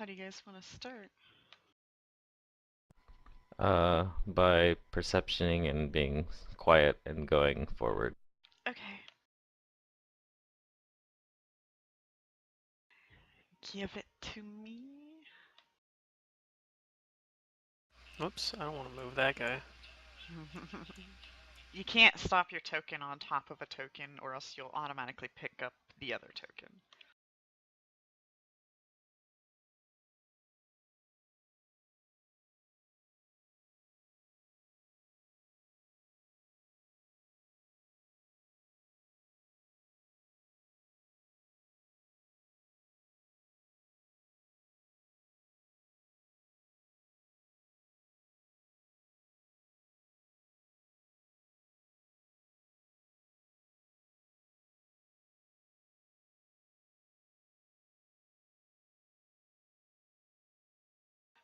How do you guys want to start? By perceptioning and being quiet and going forward. Okay. Give it to me. Oops, I don't want to move that guy. You can't stop your token on top of a token or else you'll automatically pick up the other token.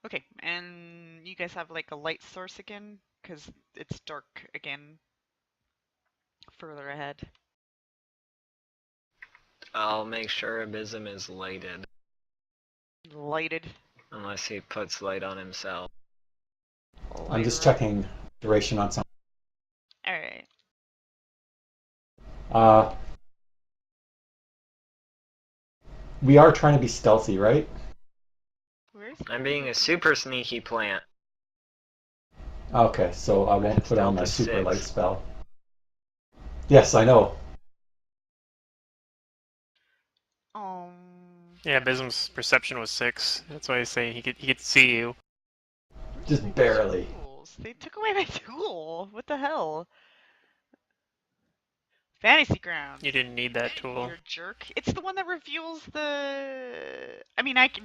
Okay, and you guys have like a light source again? Because it's dark again further ahead. I'll make sure Abysm is lighted. Lighted. Unless he puts light on himself. I'm just checking duration on some. Alright. We are trying to be stealthy, right? Where's I'm being a super sneaky plant. Okay, so I won't put on my Stealth is super light 6. spell. Yes, I know. Yeah, Bism's perception was 6. That's why I say he could see you. Just my barely. tools? They took away my tool. What the hell? Fantasy Grounds. You didn't need that tool. You're a jerk. It's the one that reveals the. I mean, I can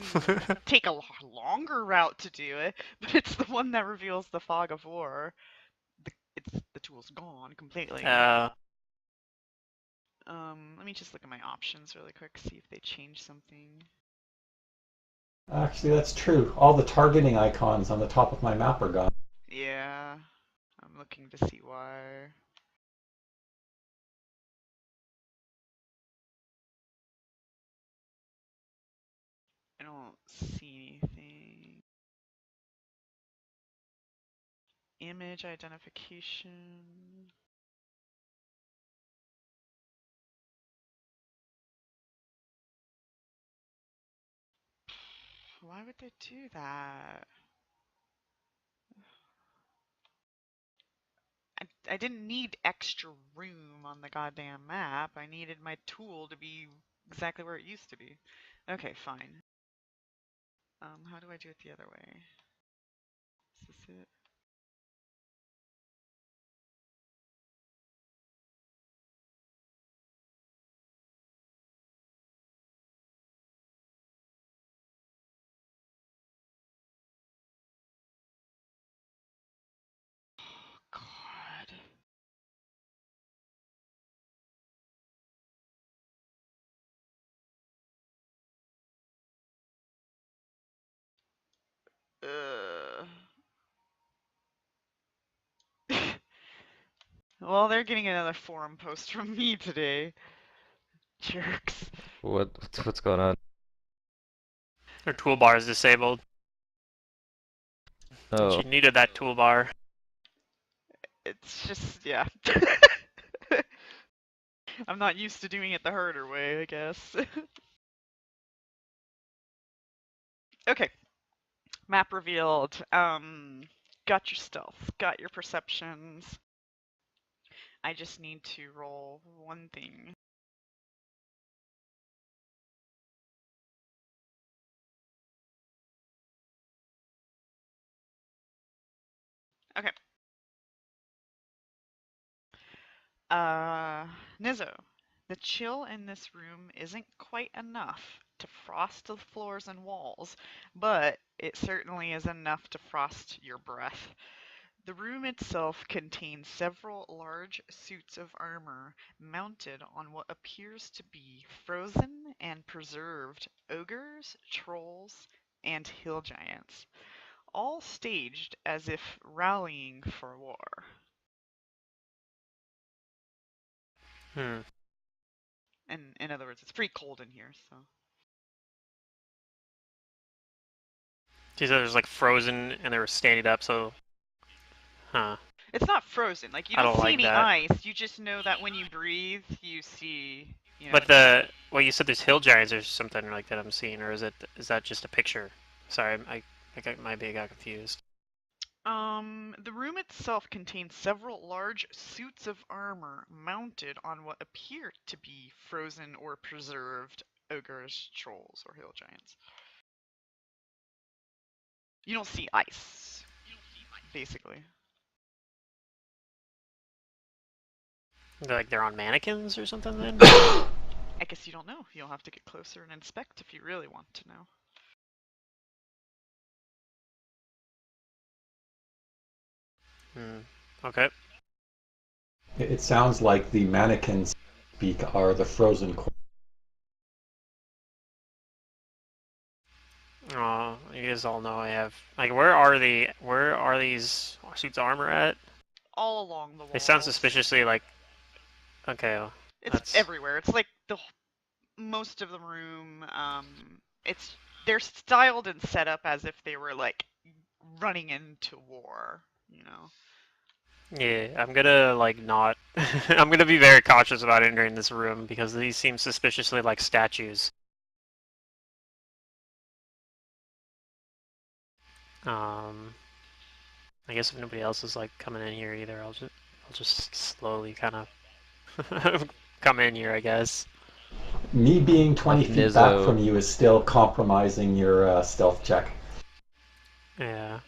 take a longer route to do it, but it's the one that reveals the fog of war. The tool's gone completely. Let me just look at my options really quick, see if they change something. Actually, that's true. All the targeting icons on the top of my map are gone. Yeah, I'm looking to see why. I don't see anything. Image identification. Why would they do that? I didn't need extra room on the goddamn map. I needed my tool to be exactly where it used to be. Okay, fine. How do I do it the other way? Is this it? Oh, God. Well, they're getting another forum post from me today. Jerks. What's going on? Her toolbar is disabled. And Oh, she needed that toolbar. It's just, yeah. I'm not used to doing it the harder way, I guess. Okay. Map revealed. Got your stealth. Got your perceptions. I just need to roll one thing. Okay. Nizzo. The chill in this room isn't quite enough to frost the floors and walls, but it certainly is enough to frost your breath. The room itself contains several large suits of armor mounted on what appears to be frozen and preserved ogres, trolls, and hill giants, all staged as if rallying for war. And in other words, it's pretty cold in here, so. These others like frozen and they were standing up, so huh. It's not frozen. Like, you I don't don't see like any that. ice. You just know that when you breathe, you see, But well, you said there's hill giants or something like that I'm seeing, or is that just a picture? Sorry, I got confused. The room itself contains several large suits of armor mounted on what appear to be frozen or preserved ogres, trolls, or hill giants. You don't see ice, basically. They're on mannequins or something then? I guess you don't know. You'll have to get closer and inspect if you really want to know. Okay. It sounds like the mannequins speak are the frozen core. Oh, you guys all know I have like where are these suits of armor at? All along the walls. They sound suspiciously like okay. Well, It's that's everywhere. It's like most of the room. They're styled and set up as if they were like running into war. You know. yeah. I'm gonna like not. I'm gonna be very cautious about entering this room because these seem suspiciously like statues. I guess if nobody else is like coming in here either, I'll just slowly kind of come in here, I guess. Me being 20 Left feet back Nizzo. from you is still compromising your stealth check. Yeah.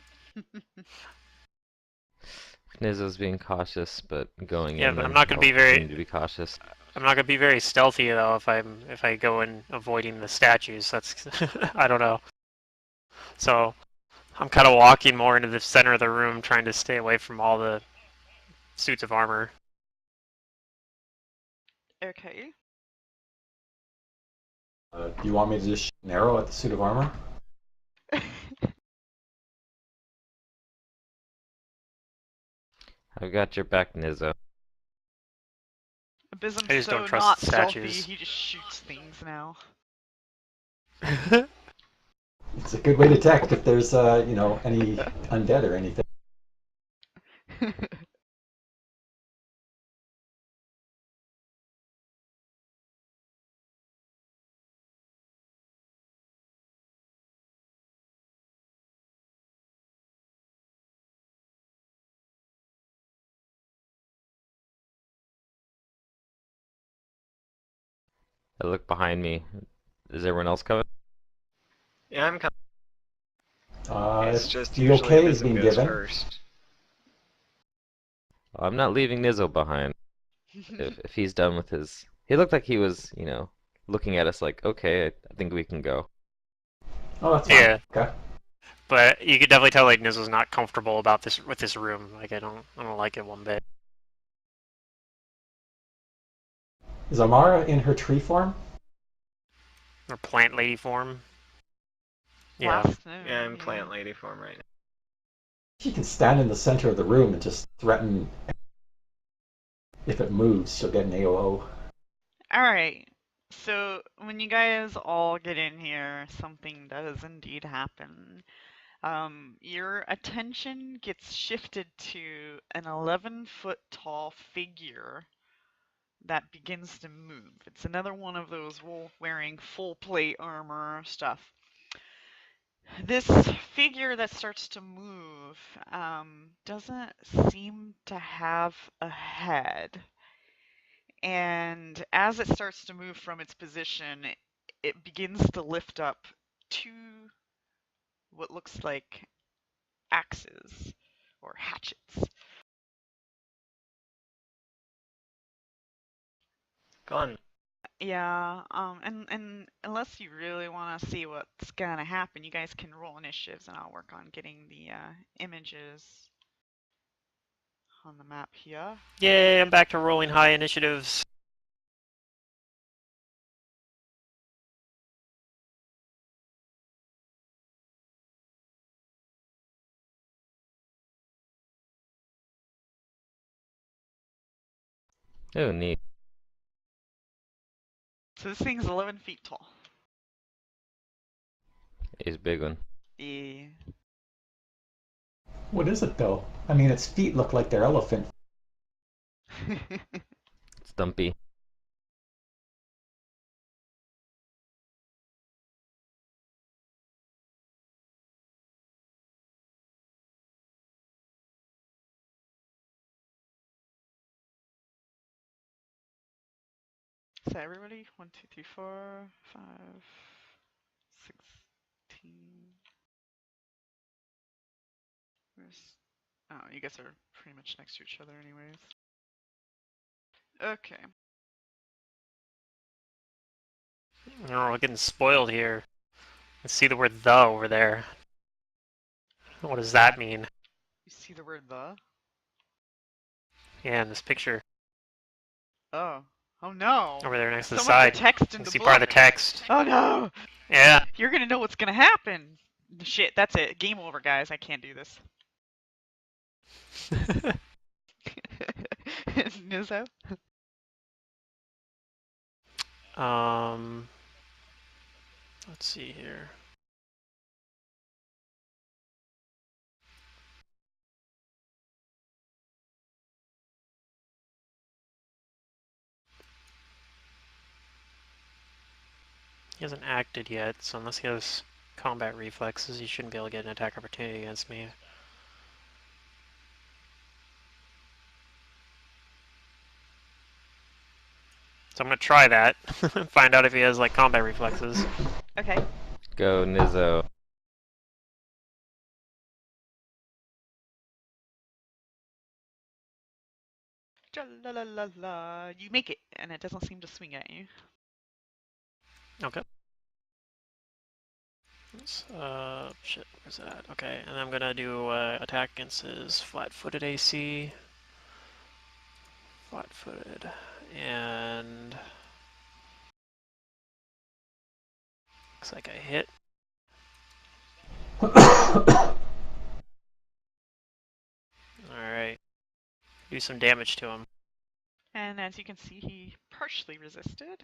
Nizzo's being cautious, but going Yeah, in but I'm then not gonna I'll be very. continue to be cautious. I'm not gonna be very stealthy though if I go in avoiding the statues. That's I don't know. So I'm kind of walking more into the center of the room, trying to stay away from all the suits of armor. Okay. Do you want me to just shoot an arrow at the suit of armor? I've got your back, Nizzo. Abysm's I just so don't trust not the stealthy, statues. he just shoots things now. It's a good way to detect if there's, any undead or anything. I look behind me. Is everyone else coming? Yeah, I'm coming. It's If just the usually okay is Abysm being goes given, first. I'm not leaving Nizzo behind. If he's done with his... He looked like he was, looking at us like, okay, I think we can go. oh, that's fine. Yeah, Okay. but you could definitely tell like Nizzle's not comfortable about this room. Like I don't like it one bit. Is Amara in her tree form? Or plant lady form. Yeah. Last known, Yeah, I'm plant lady form right now. She can stand in the center of the room and just threaten. If it moves, she'll get an AOO. Alright, so when you guys all get in here, something does indeed happen. Your attention gets shifted to an 11-foot tall figure that begins to move. It's another one of those wearing full plate armor stuff. This figure that starts to move doesn't seem to have a head. And as it starts to move from its position, it begins to lift up two what looks like axes or hatchets. Fun. Yeah, and unless you really want to see what's gonna happen, you guys can roll initiatives, and I'll work on getting the images on the map here. Yay! I'm back to rolling high initiatives. Oh, neat. So this thing's 11 feet tall. He's a big one. Yeah. What is it though? I mean, its feet look like they're elephant. Stumpy. So everybody, 1, 2, 3, 4, 5, 16. Where's... Oh, you guys are pretty much next to each other anyways. Okay. We're getting spoiled here. I see the word "the" over there. What does that mean? You see the word the? Yeah, in this picture Oh. Oh no! over there next to the Some of the side. text You in can the see part of the book! text. Oh no! Yeah. You're gonna know what's gonna happen! Shit, that's it. Game over, guys. I can't do this. Nizzo? um. Let's see here. He hasn't acted yet, so unless he has combat reflexes, he shouldn't be able to get an attack opportunity against me. So I'm gonna try that. Find out if he has like combat reflexes. Okay. Go, Nizzo. La la la la. You make it, and it doesn't seem to swing at you. Okay. Shit, where's that? Okay, and I'm gonna do attack against his flat-footed AC. Flat-footed. And... looks like I hit. Alright. Do some damage to him. And as you can see, he partially resisted.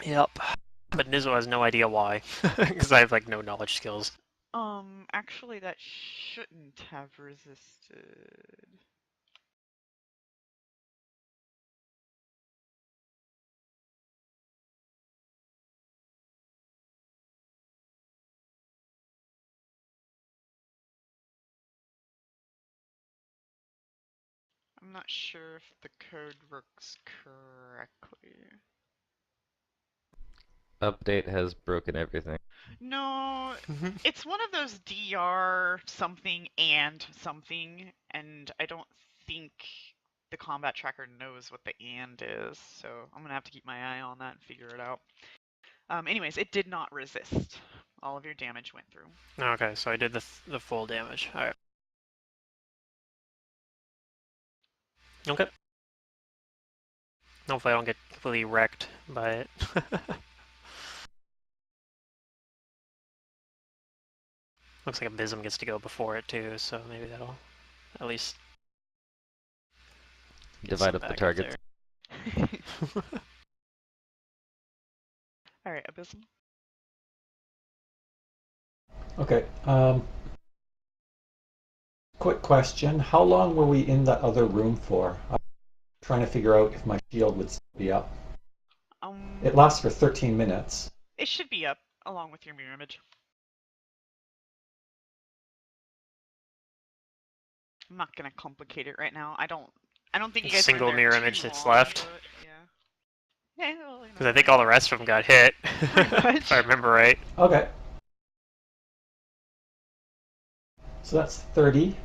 Yep. But Nizzo has no idea why. Because I have like no knowledge skills. Actually that shouldn't have resisted. I'm not sure if the code works correctly. Update has broken everything. No, it's one of those DR something and something, and I don't think the combat tracker knows what the and is, so I'm gonna have to keep my eye on that and figure it out. Anyways, it did not resist. All of your damage went through. Okay, so I did the full damage. Alright. Okay. Hopefully I don't get completely wrecked by it. Looks like Abysm gets to go before it too, so maybe that'll at least get Divide some up the back targets. there. Alright, Abysm. Okay. Quick question. How long were we in that other room for? I'm trying to figure out if my shield would still be up. It lasts for 13 minutes. It should be up along with your mirror image. I'm not gonna complicate it right now. I don't think you guys were in Single there mirror too image that's long, left. but yeah. Yeah, well, Because I think all the rest of them got hit. Pretty much. If I remember right. Okay. So that's 30.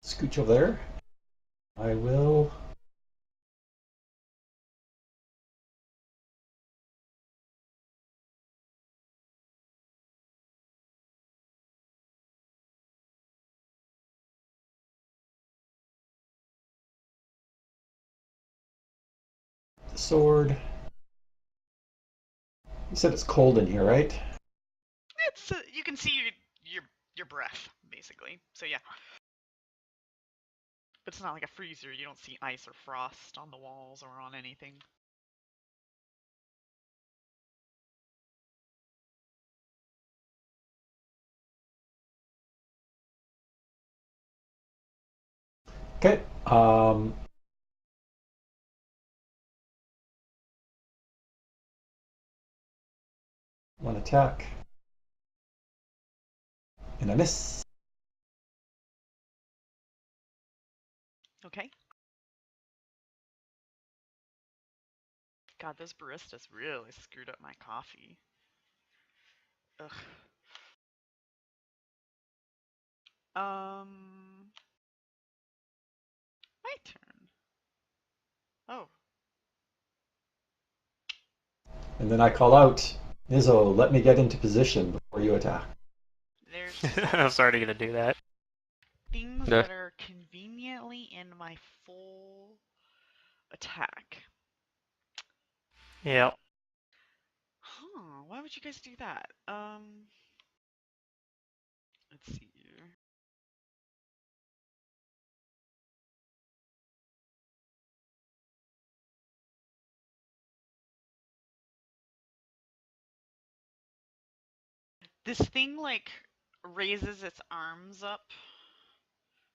Scooch over there. I will... the sword. You said it's cold in here, right? It's you can see your breath basically. So yeah. But it's not like a freezer. You don't see ice or frost on the walls or on anything. Okay. One attack. And I miss. Okay. God, those baristas really screwed up my coffee. Ugh. My turn. Oh. And then I call out, Nizzo, let me get into position before you attack. There's I was already gonna do that. things that are conveniently in my full attack. Yeah. Huh, why would you guys do that? Let's see here. This thing, like, raises its arms up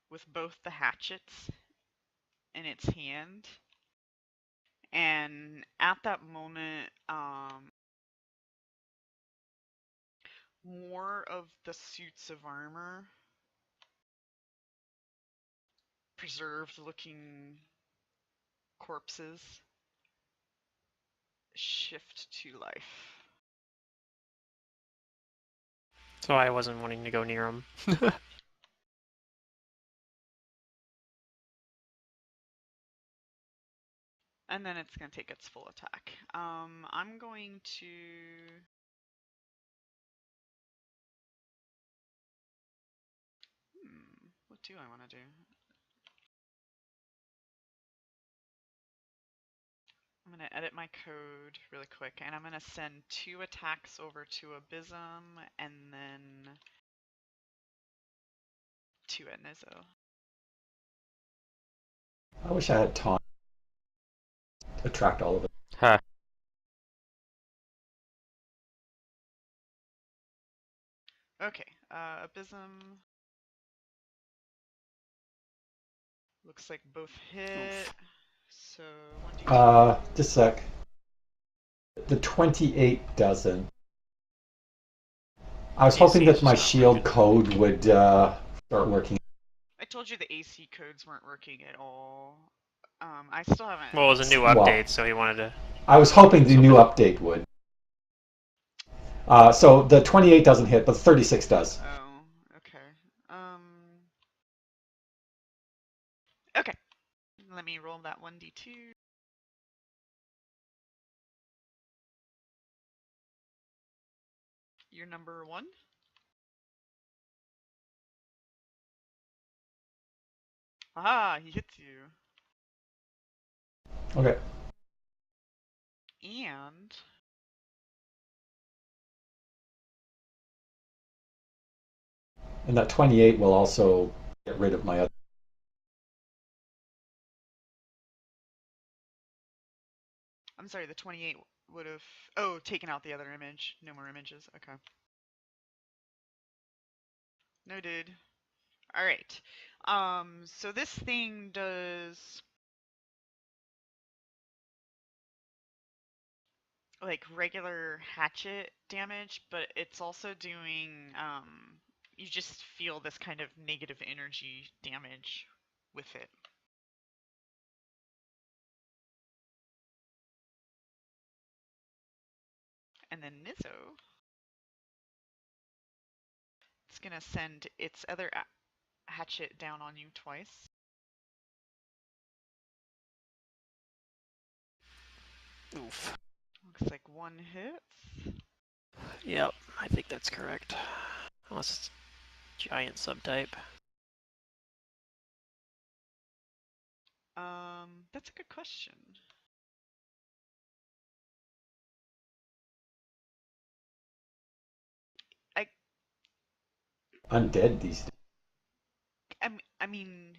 with both the hatchets in its hand. And at that moment, more of the suits of armor, preserved looking corpses, shift to life. So I wasn't wanting to go near him. And then it's going to take its full attack. I'm going to... what do I want to do? I'm going to edit my code really quick, and I'm going to send 2 attacks over to Abysm, and then 2 at Nizzo. I wish I had time to attract all of it. Ha. Okay, Abysm. Looks like both hit. Oof. So 1d2. Just a sec. The 28 doesn't. I was hoping that my shield code would start working. I told you the AC codes weren't working at all. I still haven't. Well, it was a new update, so he wanted to. I was hoping the new update would. So the 28 doesn't hit, but the 36 does. Oh, okay. Okay. Let me roll that 1d2. You're number 1. Aha, he hits you. Okay. And that 28 will also get rid of my other. I'm sorry, the 28 would have taken out the other image. No more images. Okay. Noted. All right. So this thing does like regular hatchet damage, but it's also doing you just feel this kind of negative energy damage with it. And then Nizzo, it's gonna send its other hatchet down on you twice. Oof. Looks like 1 hits. Yep, I think that's correct. Unless it's giant subtype. That's a good question. Undead these days. I mean,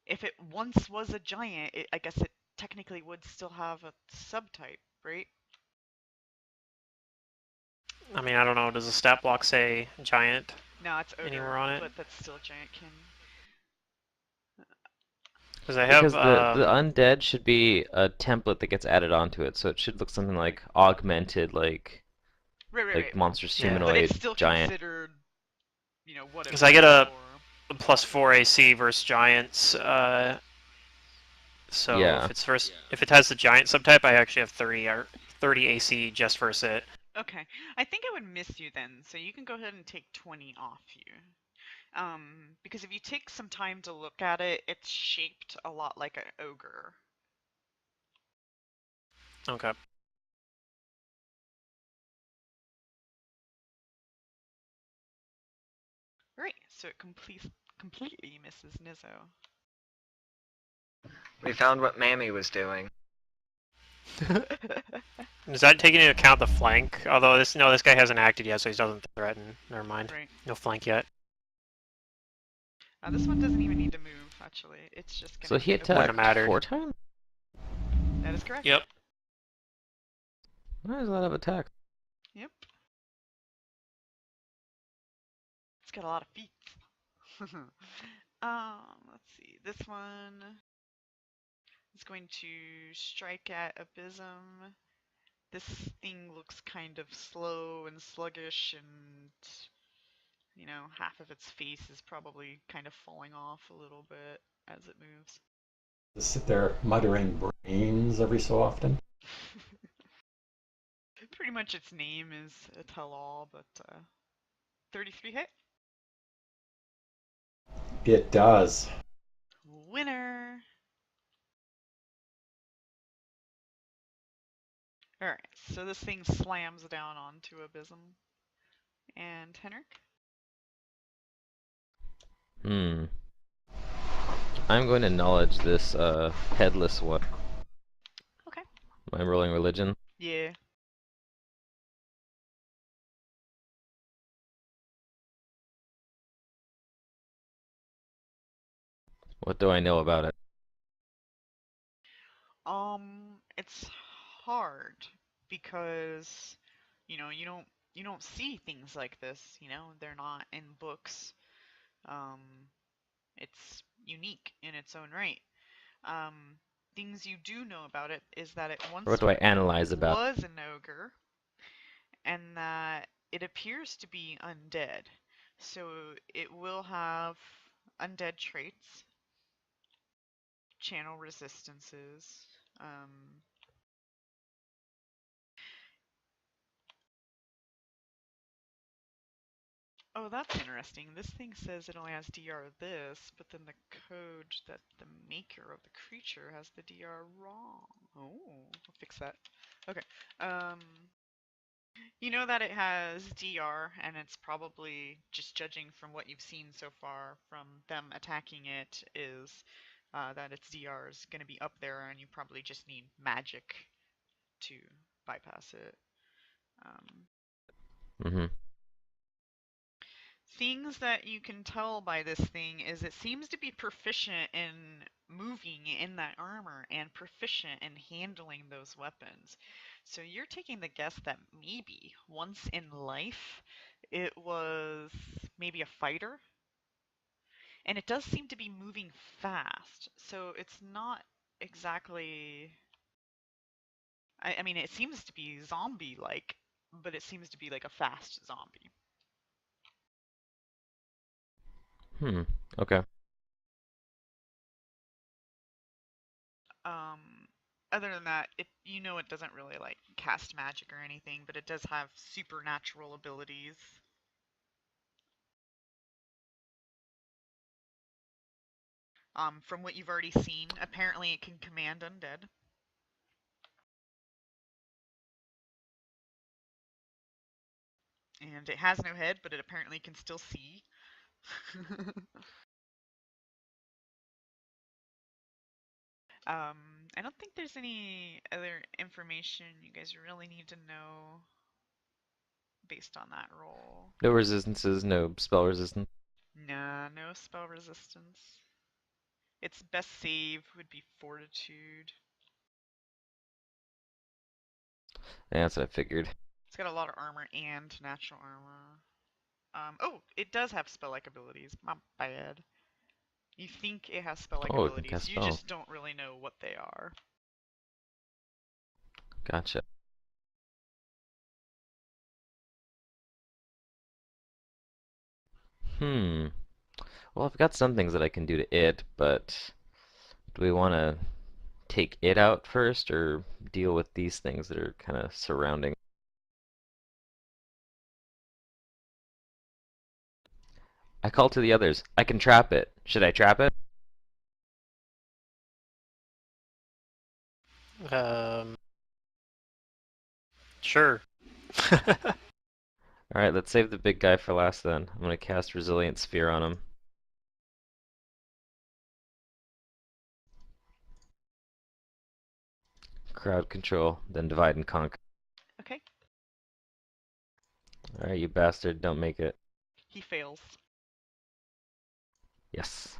if it once was a giant, I guess it technically would still have a subtype, right? I mean, I don't know. Does the stat block say giant No, it's ogre, anywhere on it? but that's still giant kin. Because I have Because the undead should be a template that gets added onto it, so it should look something like augmented, Right. monstrous Yeah. But it's humanoid still giant. considered, what it because I was get a before. +4 AC versus giants. So Yeah. if it has the giant subtype, I actually have 30 AC just versus it. Okay. I think I would miss you then, so you can go ahead and take 20 off you. Because if you take some time to look at it, it's shaped a lot like an ogre. Okay. Right, so it completely misses Nizzo. We found what Mammy was doing. Is that taking into account the flank? Although this guy hasn't acted yet, so he doesn't threaten. Never mind. Right. No flank yet. This one doesn't even need to move, actually. It's just So gonna he be Wouldn't have attacked mattered. 4 times? That is correct. Yep. Why does that have attack? Yep. It's got a lot of feet. Let's see. This one is going to strike at Abysm. This thing looks kind of slow and sluggish, and half of its face is probably kind of falling off a little bit as it moves. Just sit there muttering brains every so often. Pretty much its name is a tell-all, but 33 hit. It does. Winner! Alright, so this thing slams down onto Abysm. And Henrik? I'm going to knowledge this headless one. Okay. Am I rolling religion? Yeah. What do I know about it? It's hard because you don't see things like this, they're not in books. Um, it's unique in its own right. Um, Things you do know about it is that it Or what once do I analyze about it? was an ogre, and that it appears to be undead. So it will have undead traits, channel resistances. Oh, that's interesting. This thing says it only has DR this, but then the code that the maker of the creature has the DR wrong. Oh, I'll fix that. Okay. You know that it has DR, and it's probably, just judging from what you've seen so far from them attacking it, is that its DR is going to be up there, and you probably just need magic to bypass it. Mm-hmm. Things that you can tell by this thing is it seems to be proficient in moving in that armor and proficient in handling those weapons. So you're taking the guess that maybe once in life it was maybe a fighter, and it does seem to be moving fast. So it's not exactly. I mean, it seems to be zombie-like, but it seems to be like a fast zombie. Okay. Um, Other than that, it doesn't really like cast magic or anything, but it does have supernatural abilities. From what you've already seen, apparently it can command undead. And it has no head, but it apparently can still see. I don't think there's any other information you guys really need to know based on that roll. No resistances, no spell resistance. Nah, no spell resistance. Its best save would be Fortitude. Yeah, that's what I figured. It's got a lot of armor and natural armor. Oh, it does have spell-like abilities. My bad. You think it has spell-like Oh, it can abilities, cast you spell. just don't really know what they are. Gotcha. Hmm. Well, I've got some things that I can do to it, but do we want to take it out first or deal with these things that are kind of surrounding? I call to the others. I can trap it. Should I trap it? Sure. Alright, let's save the big guy for last then. I'm going to cast Resilient Sphere on him. Crowd control, then divide and conquer. Okay. Alright, you bastard, don't make it. He fails. Yes.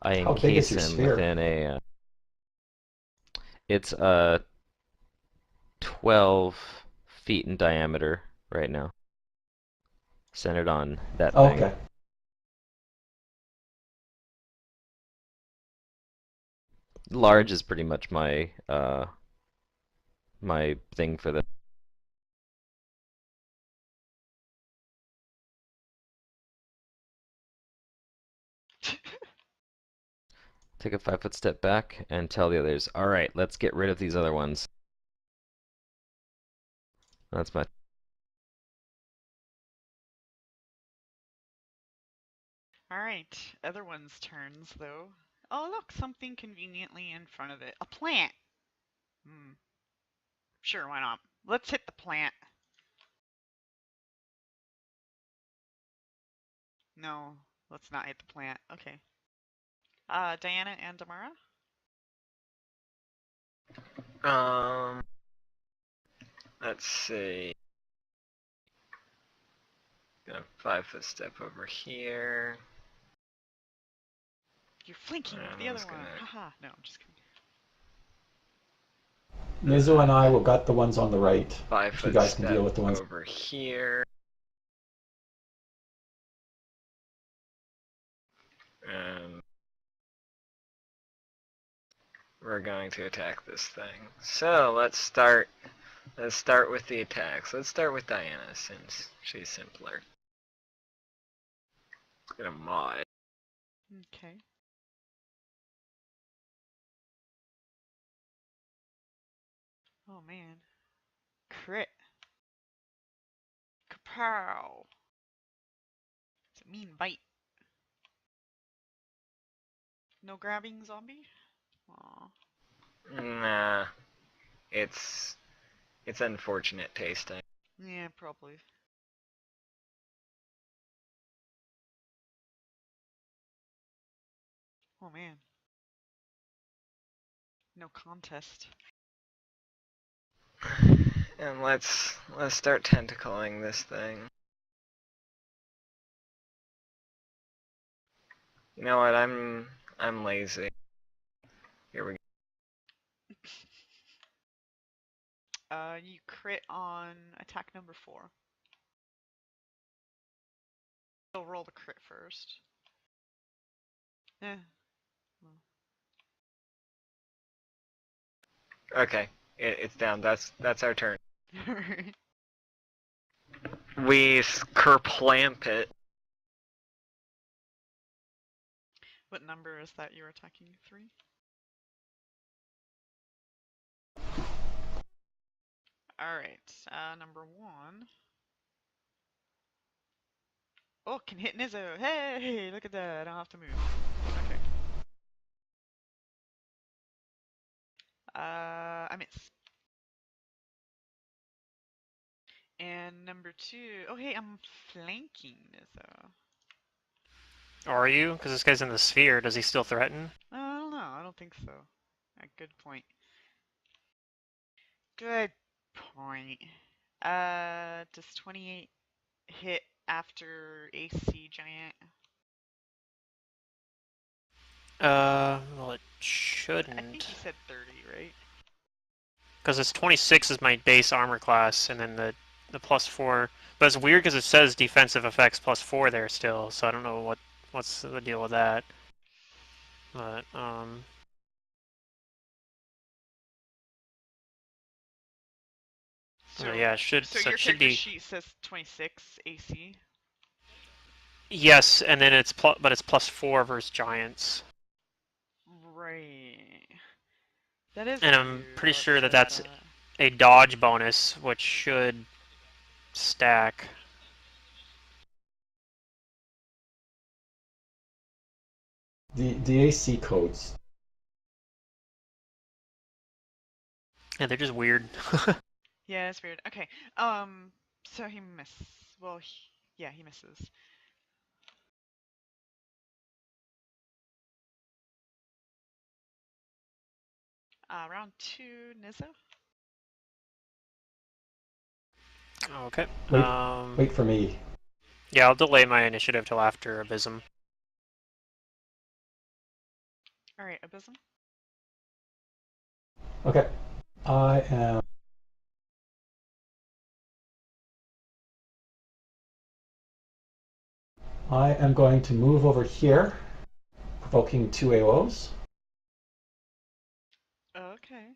I How big is encase your him sphere? within a... it's 12 feet in diameter right now. Centered on that Oh, thing. okay. Large is pretty much my my thing for the... Take a 5-foot step back and tell the others, alright, let's get rid of these other ones. That's my... Alright, other one's turns, though. Oh, look, something conveniently in front of it. A plant! Hmm. Sure, why not? Let's hit the plant. No, let's not hit the plant. Okay. Diana and Damara? Let's see. Gonna 5-foot step over here. You're flanking with And the I'm other just one. gonna Haha, no, I'm just kidding. Mizu and I will got the ones on the right. You 5-foot guys can step deal with the ones. over here. And we're going to attack this thing. So let's start with the attacks. Let's start with Diana since she's simpler. Get a mod. Okay. Oh man. Crit. Kapow! It's a mean bite. No grabbing zombie? Aw. Nah, it's unfortunate tasting. Yeah, probably. Oh man. No contest. And let's start tentacling this thing. You know what? I'm lazy. Here we go. You crit on attack number 4. So roll the crit first. Eh. Okay, it's down. That's our turn. Alright. We kerplamp it. What number is that you're attacking? 3? Alright, number 1. Oh, can hit Nizzo! Hey, look at that, I don't have to move. Okay. I miss. And number 2, oh hey, I'm flanking Nizzo. Are you? Because this guy's in the sphere. Does he still threaten? I don't know, I don't think so. Good point. Good point. Does 28 hit after AC Giant? Well, it I think shouldn't. you said 30, right? Because it's 26 is my base armor class, and then the +4. But it's weird because it says defensive effects +4 there still, so I don't know what's the deal with that. But So, yeah, it should so so your it should character be sheet says 26 AC. yes, and then it's but it's +4 versus giants. Right. That is And I'm weird pretty how it sure that says that's that. a dodge bonus, which should stack. The AC codes. Yeah, they're just weird. Yeah, it's weird. Okay. So he misses. Well, yeah, he misses. Round 2, Nizza. Okay. Wait for me. Yeah, I'll delay my initiative till after Abysm. Alright, Abysm. Okay. I am going to move over here, provoking 2 AOs. Okay.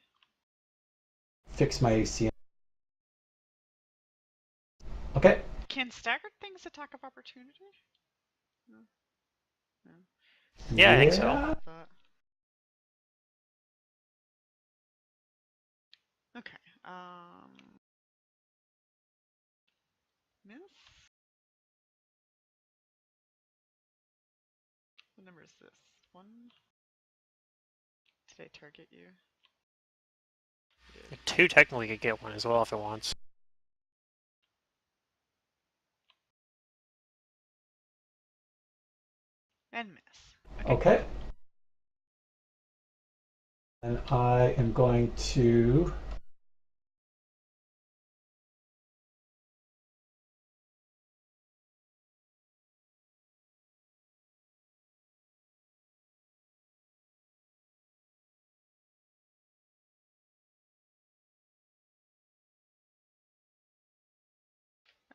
Fix my AC. Okay. Can staggered things attack of opportunity? No. No. Yeah, I think so. Yeah. Okay. Miss? What number is this? 1? Did I target you? 2 technically could get 1 as well if it wants. And miss. Okay. And I am going to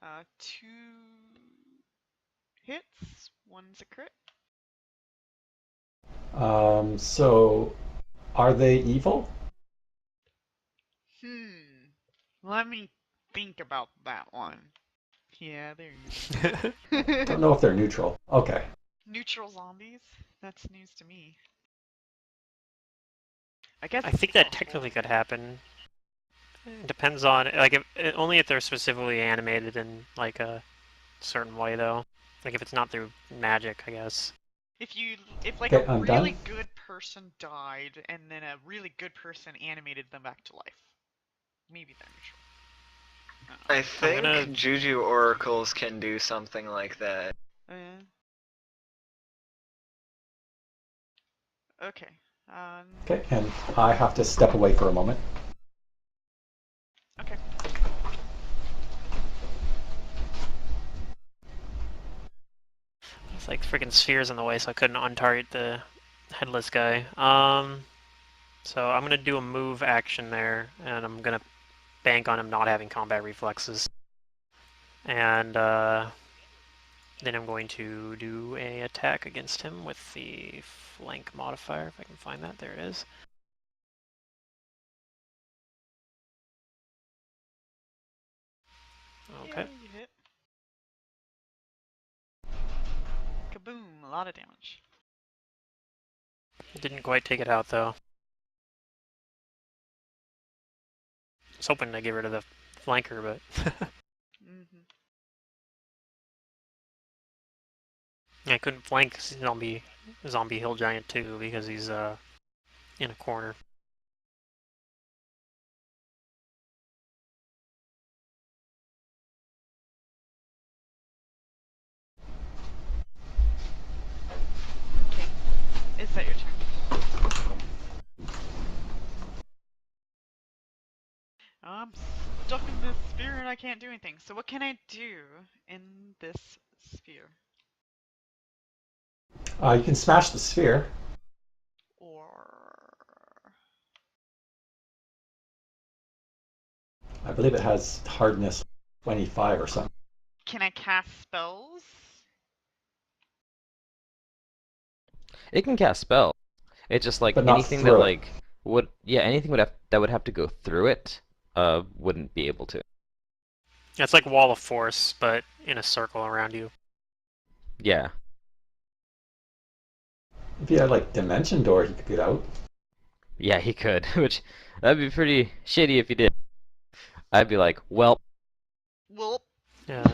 Uh, 2 hits. 1's a crit. so are they evil? Let me think about that one. Yeah, they're evil. Don't know if they're neutral. Okay. Neutral zombies? That's news to me. I guess I it's think that possible. technically could happen. It depends on, like, only if they're specifically animated in, like, a certain way, though. Like, if it's not through magic, I guess. If like Okay, a I'm really done. good person died and then a really good person animated them back to life, maybe they're neutral. I think Juju Oracles can do something like that. Oh, yeah. Okay. Okay, and I have to step away for a moment. Okay. It's like freaking spheres in the way, so I couldn't untarget the headless guy. So I'm gonna do a move action there, and I'm gonna bank on him not having combat reflexes. And then I'm going to do a attack against him with the flank modifier, if I can find that. There it is. Okay. Yeah, you hit. Kaboom! A lot of damage. Didn't quite take it out, though. I was hoping to get rid of the flanker, but... I couldn't flank zombie hill giant too because he's in a corner. Okay. Is that your turn? I'm stuck in this sphere and I can't do anything. So what can I do in this sphere? You can smash the sphere. Or... I believe it has hardness 25 or something. Can I cast spells? It can cast spells. It's just like but not anything that through it. like would yeah anything that would have to go through it wouldn't be able to. It's like Wall of Force, but in a circle around you. Yeah. If he had like Dimension Door, he could get out. Yeah, he could, which that'd be pretty shitty if he did. I'd be like, well, Well. Yeah.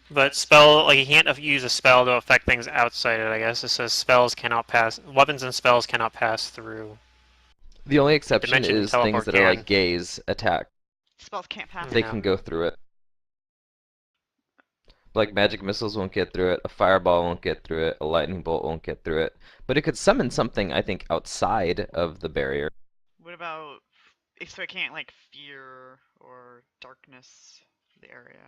But spell, like, you can't use a spell to affect things outside it, I guess. It says weapons and spells cannot pass through. the only Like, exception Dimension is things Teleport that are can. like gaze attack. Spells can't pass They Yeah. can through. go through it. Like magic missiles won't get through it, a fireball won't get through it, a lightning bolt won't get through it. But it could summon something, I think, outside of the barrier. What about so it can't like fear or darkness the area?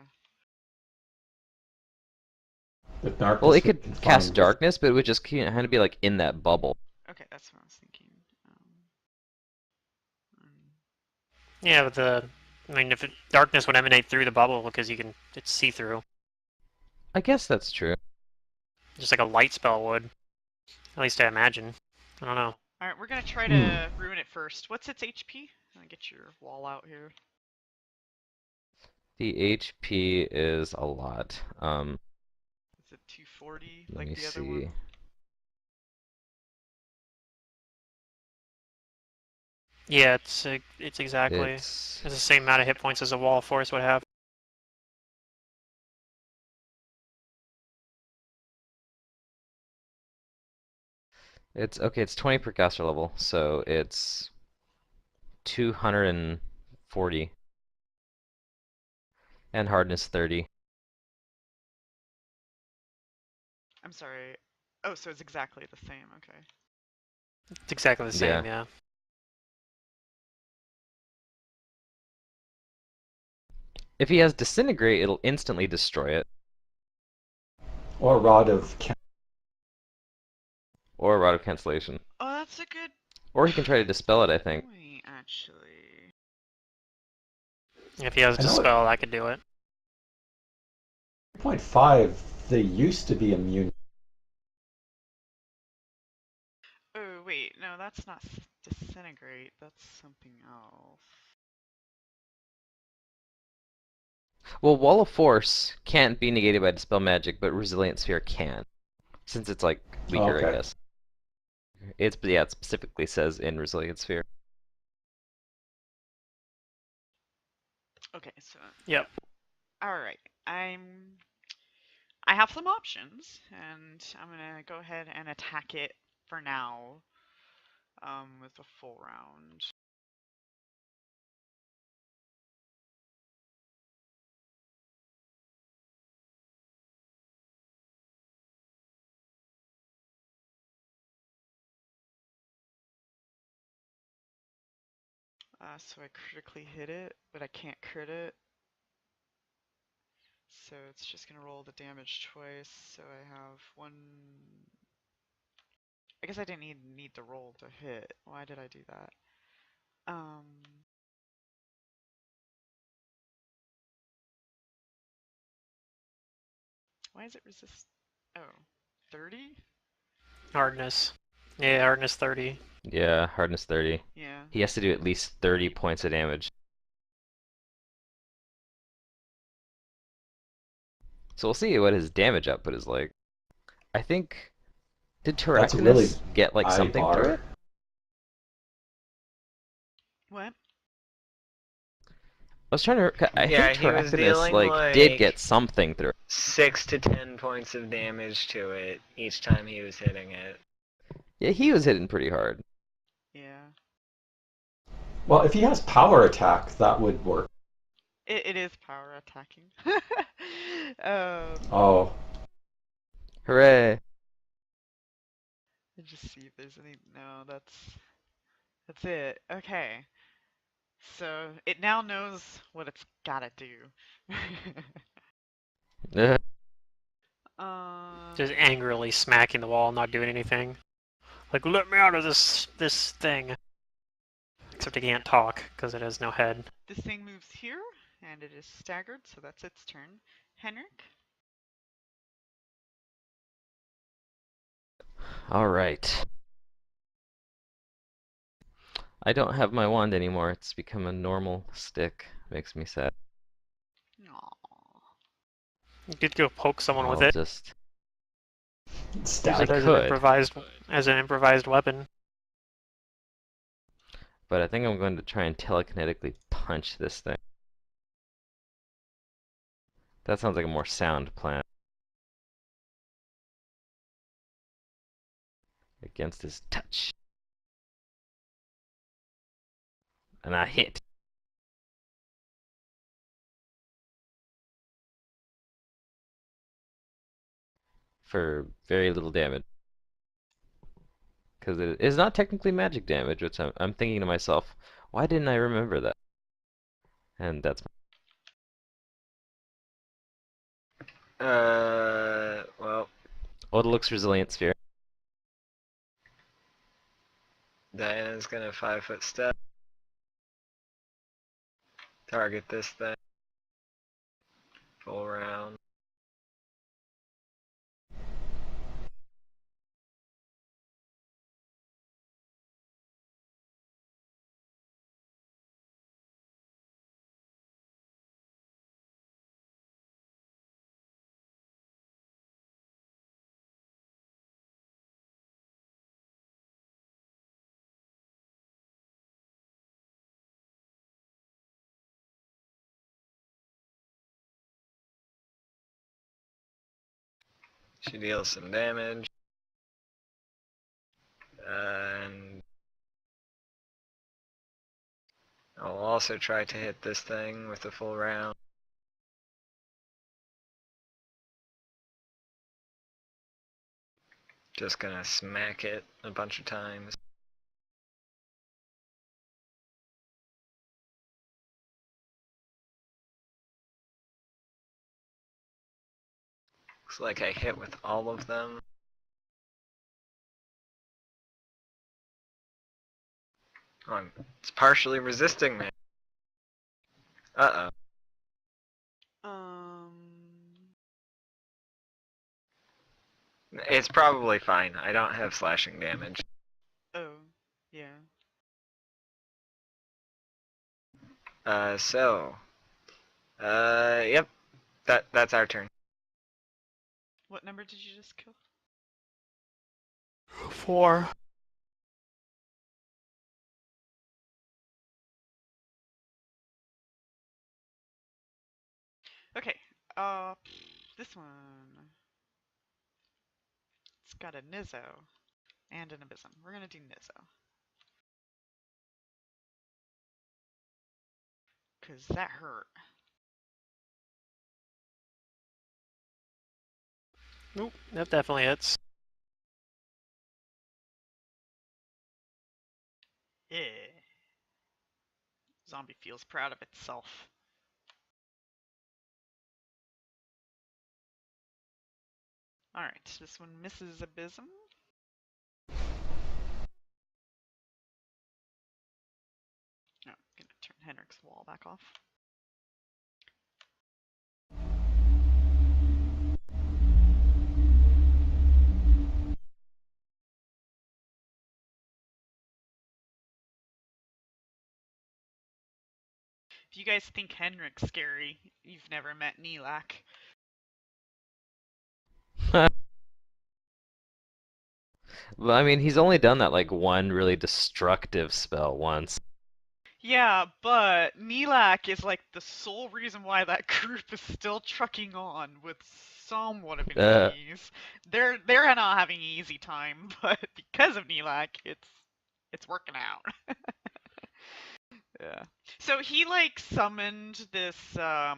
The darkness Well, it would could be confined cast with- darkness, but it would just kind of be like in that bubble. Okay, that's what I was thinking. Yeah, but if darkness would emanate through the bubble because it's see-through. I guess that's true. Just like a light spell would. At least I imagine. I don't know. Alright, we're gonna try to ruin it first. What's its HP? I'll get your wall out here. The HP is a lot. Is it 240 Let like me the other see. one? Yeah, it's exactly It's the same amount of hit points as a Wall of Force would have. okay. It's 20 per caster level, so it's 240, and hardness 30. I'm sorry. Oh, so it's exactly the same. Okay. It's exactly the same, yeah. If he has disintegrate, it'll instantly destroy it. Or Rod of Or a rod of cancellation. Oh, that's a good Or he can try to dispel it, I think. point, actually. If he has I know it- Dispel, I could do it. 3.5, they used to be immune. Oh, wait. No, that's not disintegrate. That's something else. Well, Wall of Force can't be negated by Dispel Magic, but Resilient Sphere can. Since it's, like, weaker, I Okay. guess. It specifically says in Resilient Sphere. Okay, so. Yep. Alright. I have some options, and I'm gonna go ahead and attack it for now. With a full round. So I critically hit it, but I can't crit it. So it's just gonna roll the damage twice. So I have one. I guess I didn't need to roll to hit. Why did I do that? Why is it resist? Oh, 30? Hardness. Yeah, hardness 30. Yeah, hardness 30. Yeah. He has to do at least 30 points of damage. So we'll see what his damage output is like. I think... Did That's a really Terractinus get, like, high something bar. through it? What? I was trying to... I Yeah, think he was Terractinus, dealing, did like, get something through it. 6 to 10 points of damage to it each time he was hitting it. Yeah, he was hitting pretty hard. Yeah. Well, if he has power attack, that would work. It is power attacking. Oh, Hooray! Let's just see if there's any. No, that's it. Okay. So it now knows what it's gotta do. Just angrily smacking the wall, not doing anything. Like, let me out of this thing. Except it can't talk, because it has no head. This thing moves here, and it is staggered, so that's its turn. Henrik? Alright. I don't have my wand anymore. It's become a normal stick. Makes me sad. Aw. You could go poke someone with I'll it. just... Use Stab. it I could, as an improvised weapon. but I think I'm going to try and telekinetically punch this thing. That sounds like a more sound plan. Against his touch. And I hit. For very little damage. Because it is not technically magic damage, which I'm thinking to myself, why didn't I remember that? And that's... Well, Odaluk's Resilient Sphere. Diana's gonna 5-foot step. Target this thing. Full round. She deals some damage. And I'll also try to hit this thing with a full round. Just gonna smack it a bunch of times. Looks like I hit with all of them. Oh, it's partially resisting me. Uh-oh. It's probably fine. I don't have slashing damage. Oh, yeah. Yep. That's our turn. What number did you just kill? 4. Okay, this one. It's got a Nizzo and an Abysm. We're gonna do Nizzo. Cause that hurt. Nope, that definitely hits. Yeah. Zombie feels proud of itself. Alright, this one misses Abysm. Oh, I'm gonna turn Henrik's wall back off. If you guys think Henrik's scary, you've never met Nilak. Well, I mean, he's only done that like one really destructive spell once. Yeah, but Nilak is like the sole reason why that group is still trucking on with somewhat of an ease. They're not having an easy time, but because of Nilak, it's working out. Yeah. So he like summoned this what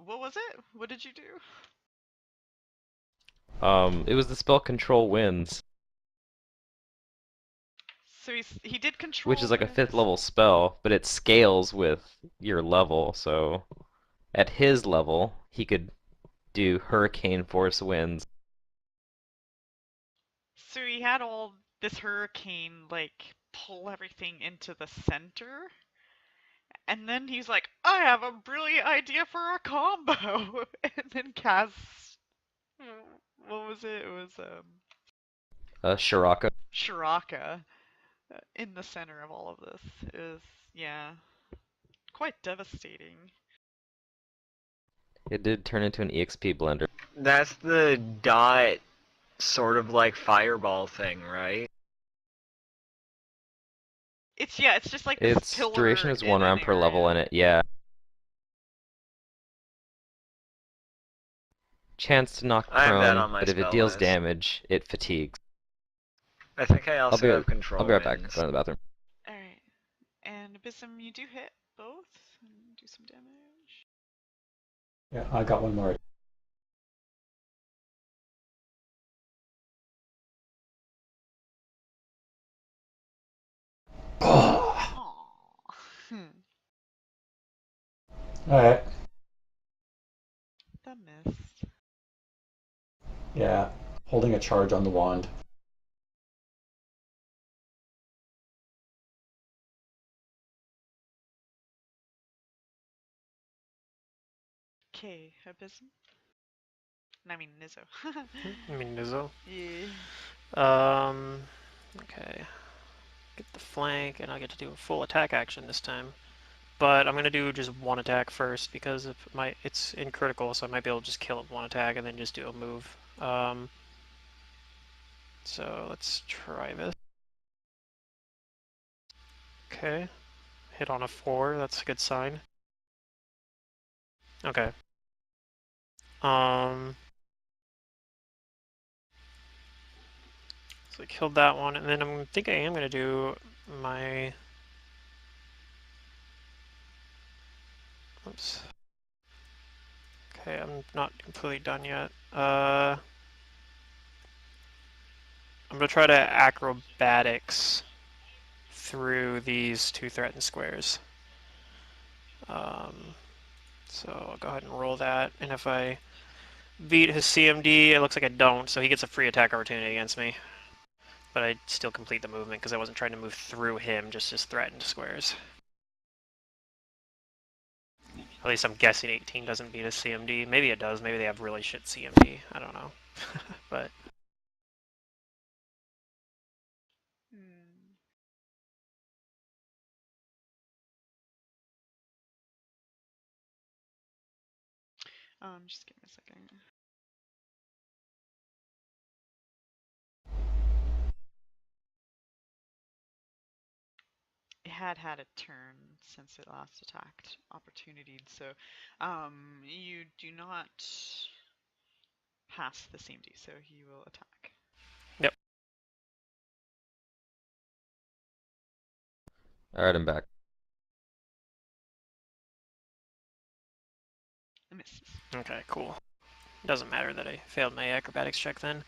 was it? What did you do? It was the spell Control Winds, So he did control which is like a 5th winds. level spell, but it scales with your level, so at his level, he could do Hurricane Force Winds. So he had all this hurricane like pull everything into the center. And then he's like, I have a brilliant idea for a combo. And then casts, what was it? It was Shiraka. Shiraka. in the center of all of this is, yeah, quite devastating. It did turn into an EXP blender. That's the dot sort of like fireball thing, right? It's just like this Its duration pillar is in 1 an round per level, area. and yeah. Chance to knock I have that prone, on my but if it spell deals list. damage, it fatigues. I think I also have I'll control be right back. winds. Go to the bathroom. Alright. And Abysm, you do hit both and do some damage. Yeah, I got one more. Oh! Aww. Alright. That missed. Yeah, holding a charge on the wand. Okay, Abysm. I mean, Nizzo. I mean, Nizzo. Yeah. Okay. Get the flank, and I get to do a full attack action this time. But I'm gonna do just one attack first because it's in critical, so I might be able to just kill it with one attack and then just do a move. So let's try this. Okay. Hit on a 4, that's a good sign. Okay. So I killed that one, and then I think I am gonna do my... Oops. Okay, I'm not completely done yet. I'm gonna try to acrobatics through these 2 threatened squares. So I'll go ahead and roll that, and if I beat his CMD, it looks like I don't, so he gets a free attack opportunity against me. But I still complete the movement because I wasn't trying to move through him, just his threatened squares. At least I'm guessing 18 doesn't beat a CMD. Maybe it does. Maybe they have really shit CMD. I don't know. But Hmm. Just give me a second. It had a turn since it last attacked, opportunities, so you do not pass the CMD, so he will attack. yep. Alright, I'm back. It misses. Okay, cool. Doesn't matter that I failed my acrobatics check then.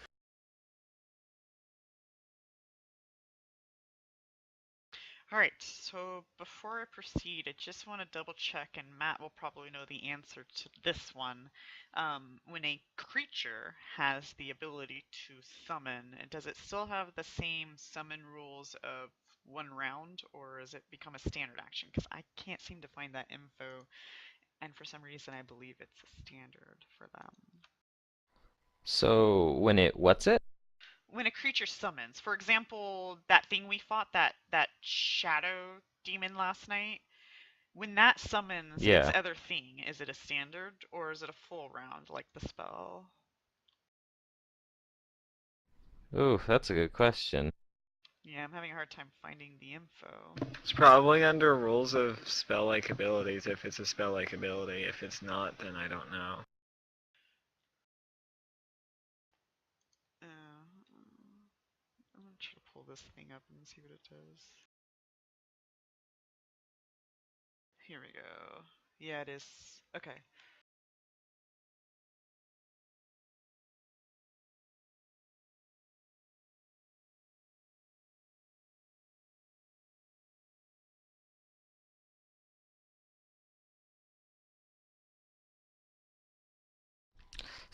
Alright, so before I proceed, I just want to double check, and Matt will probably know the answer to this one. When a creature has the ability to summon, does it still have the same summon rules of 1 round, or does it become a standard action? Because I can't seem to find that info, and for some reason I believe it's a standard for them. So, when it what's it? When a creature summons, for example, that thing we fought, that shadow demon last night, when that summons its Yeah. other thing, is it a standard or is it a full round like the spell? Ooh, that's a good question. Yeah, I'm having a hard time finding the info. It's probably under rules of spell-like abilities if it's a spell-like ability. If it's not, then I don't know. I'm gonna try to pull this thing up and see what it does. Here we go. Yeah, it is. Okay.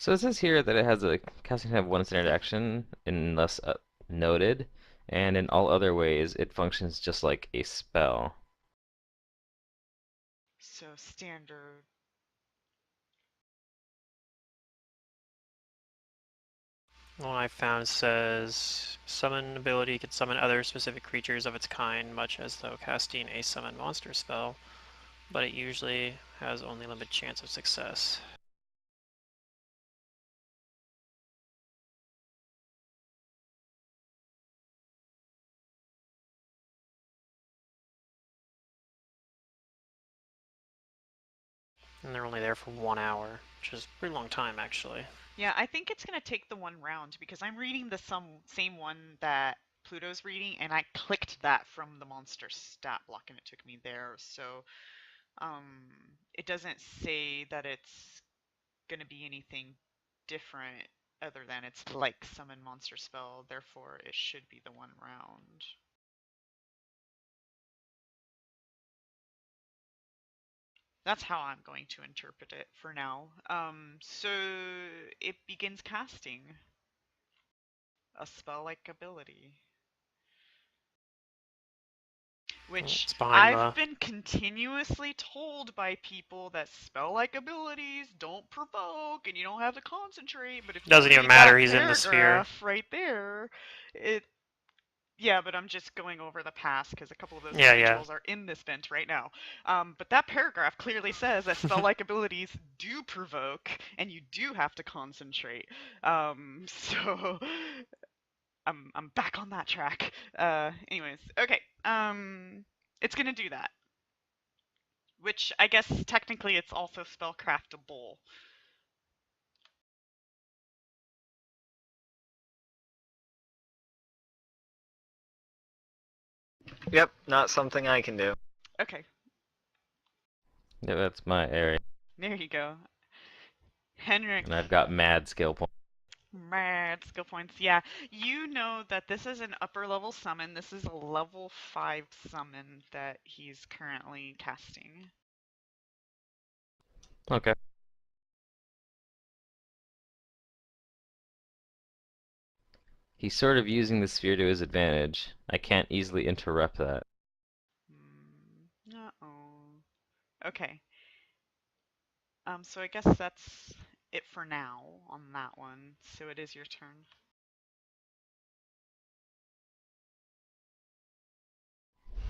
So it says here that it has a casting time of 1 standard action unless noted, and in all other ways it functions just like a spell. So standard. The one I found says summon ability can summon other specific creatures of its kind, much as though casting a summon monster spell, but it usually has only limited chance of success. And they're only there for 1 hour, which is a pretty long time, actually. Yeah, I think it's going to take the one round because I'm reading the same one that Pluto's reading, and I clicked that from the monster stat block, and it took me there. So it doesn't say that it's going to be anything different other than it's like summon monster spell. Therefore, it should be the one round. That's how I'm going to interpret it for now. So it begins casting a spell-like ability, which It's behind I've the... been continuously told by people that spell-like abilities don't provoke and you don't have to concentrate. But if you Doesn't even read matter, that he's in the sphere. paragraph right there, it yeah, but I'm just going over the past because a couple of those Yeah, individuals are in this vent right now. But that paragraph clearly says that spell-like abilities do provoke, and you do have to concentrate. So I'm back on that track. Anyways, okay. It's gonna do that, which I guess technically it's also spellcraftable. Yep, not something I can do. Okay, Yeah, that's my area. there you go. Henrik. And I've got mad skill points. Mad skill points. Yeah, you know that this is an upper level summon. This is a level 5 summon that he's currently casting. Okay. He's sort of using the sphere to his advantage. I can't easily interrupt that. Uh-oh. Okay. So I guess that's it for now on that one. So it is your turn.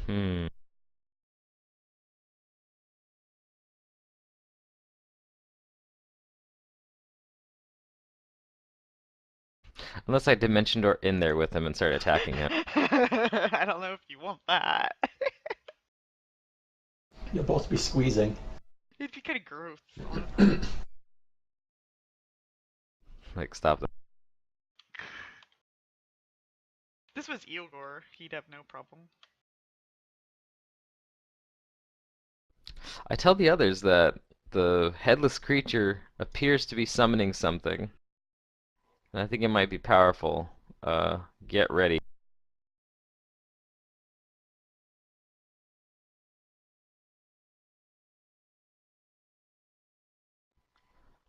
Hmm. Unless I dimension door in there with him and start attacking him. I don't know if you want that. You'll both be squeezing. It'd be kind of gross, honestly. Like, stop them. If this was Eilgor, he'd have no problem. I tell the others that the headless creature appears to be summoning something. And I think it might be powerful. Get ready.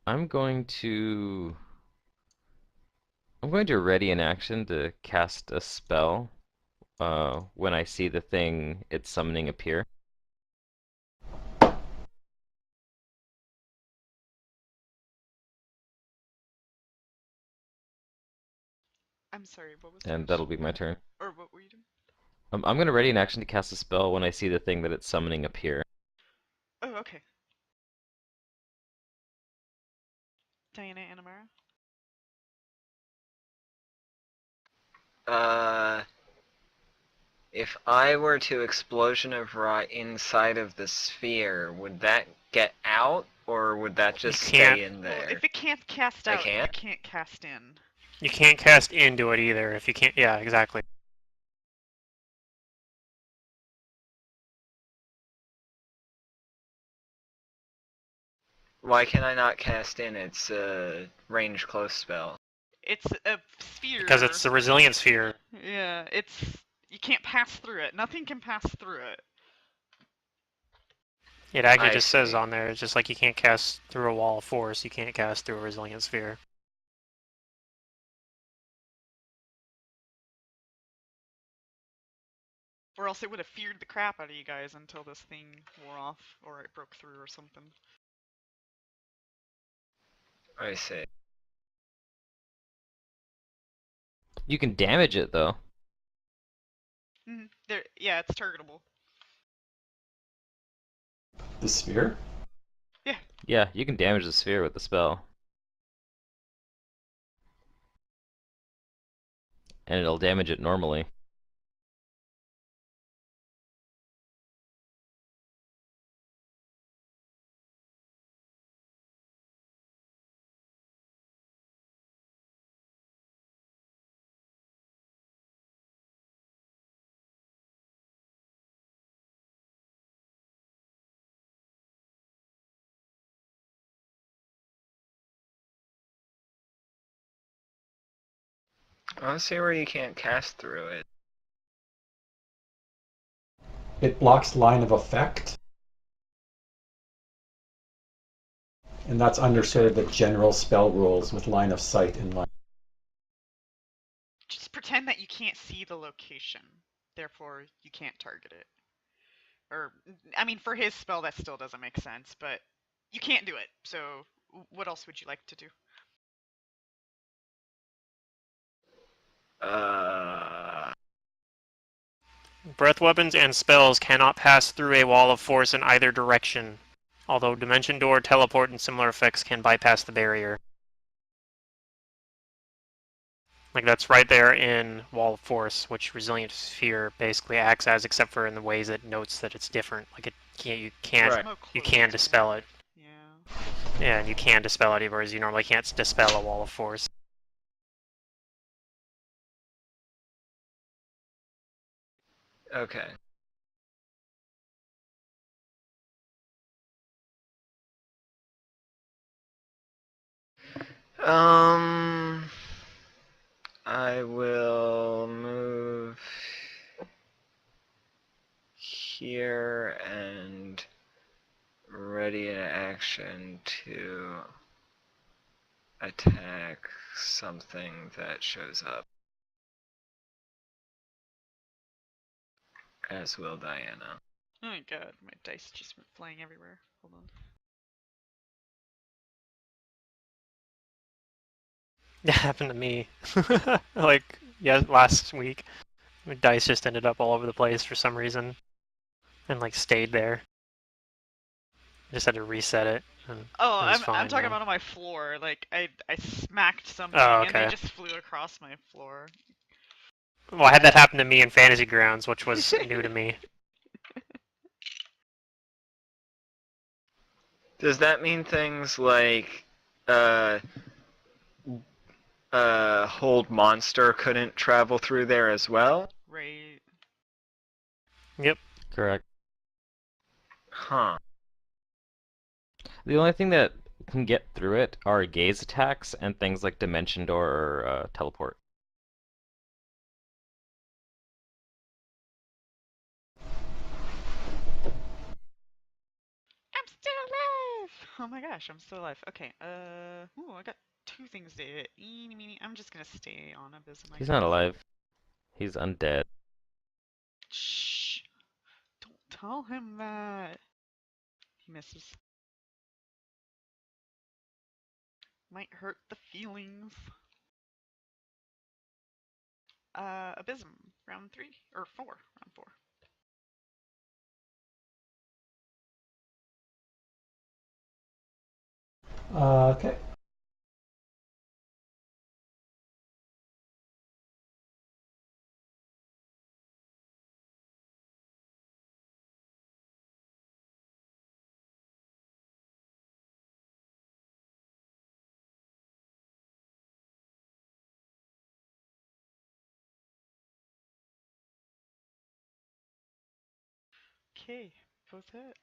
I'm going to... I'm going to ready an action to cast a spell when I see the thing it's summoning appear. I'm sorry, what was the And question? that'll be my turn. Or what were you doing? I'm going to ready an action to cast a spell when I see the thing that it's summoning appear. Oh, okay. Diana Anamara? If I were to explosion of rot inside of the sphere, would that get out, or would that just stay in Well, there? if it can't cast I out, you can't? can't cast in. You can't cast into it either if you can't... Yeah, exactly. Why can I not cast in? It's a range close spell. It's a sphere. Because it's the resilient sphere. Yeah, you can't pass through it. Nothing can pass through it. It actually I just says see. on there, it's just like you can't cast through a wall of force, you can't cast through a resilient sphere. Or else it would have feared the crap out of you guys until this thing wore off or it broke through or something. I see. You can damage it though. Yeah, it's targetable. The sphere? Yeah. Yeah, you can damage the sphere with the spell. And it'll damage it normally. I don't see where you can't cast through it. It blocks line of effect. And that's under sort of the general spell rules with line of sight and line. Just pretend that you can't see the location. Therefore, you can't target it. Or, I mean, for his spell, that still doesn't make sense, but you can't do it. So, what else would you like to do? Breath weapons and spells cannot pass through a wall of force in either direction, although Dimension Door, Teleport, and similar effects can bypass the barrier. Like, that's right there in Wall of Force, which Resilient Sphere basically acts as, except for in the ways it notes that it's different. Like, you Right. can dispel it. Yeah. Yeah, and you can dispel it, whereas you normally can't dispel a Wall of Force. Okay. I will move here and ready an action to attack something that shows up. As will Diana. Oh my god, my dice just went flying everywhere. Hold on. That happened to me. Like, yeah, last week. My dice just ended up all over the place for some reason. And, like, stayed there. Just had to reset it. And Oh, it was I'm fine talking now. about on my floor. Like I smacked something Oh, and they okay. just flew across my floor. Well, I had that happen to me in Fantasy Grounds, which was new to me. Does that mean things like hold monster couldn't travel through there as well? Right. Yep. Correct. Huh. The only thing that can get through it are gaze attacks and things like Dimension Door or Teleport. I'm still alive! Oh my gosh, I'm still alive. Okay, ooh, I got two things to hit. Eeny, meeny. I'm just gonna stay on Abysm, I He's guess. not alive. He's undead. Shh. Don't tell him that. He misses. Might hurt the feelings. Abysm, round 3, or 4, round 4. Okay. Okay, both hit.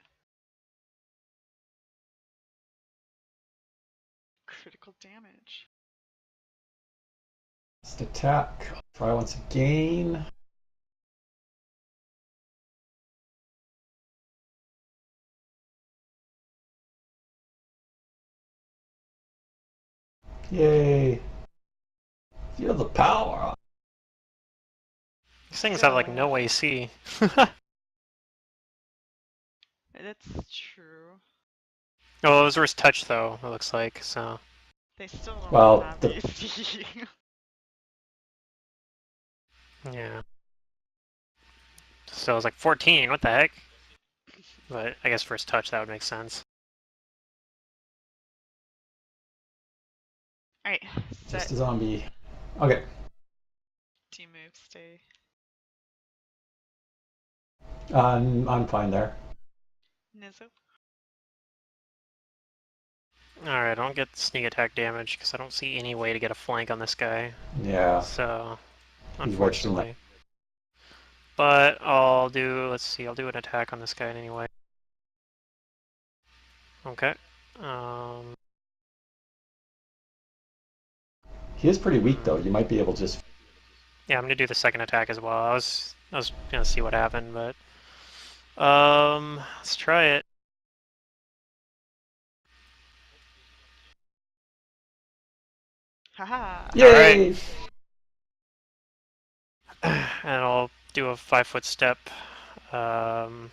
Critical damage. Just attack. Try once again. Yay. Feel the power. These things Still have, like, alive. no AC. That's true. Oh, it was worse touch, though, it looks like, so... They still don't Well, have the AC. Yeah. So I was like 14. What the heck? But I guess first touch that would make sense. Alright, set. Just a zombie. Okay. Do you move, stay? I'm fine there. Nizzo? Alright, I don't get sneak attack damage because I don't see any way to get a flank on this guy. Yeah. So, He's wedged in unfortunately. But I'll do, let's see, I'll do an attack on this guy anyway. Okay. He is pretty weak though. You might be able to just. Yeah, I'm gonna do the second attack as well. I was gonna see what happened, but let's try it. Haha! Yay! Alright. And I'll do a 5-foot step right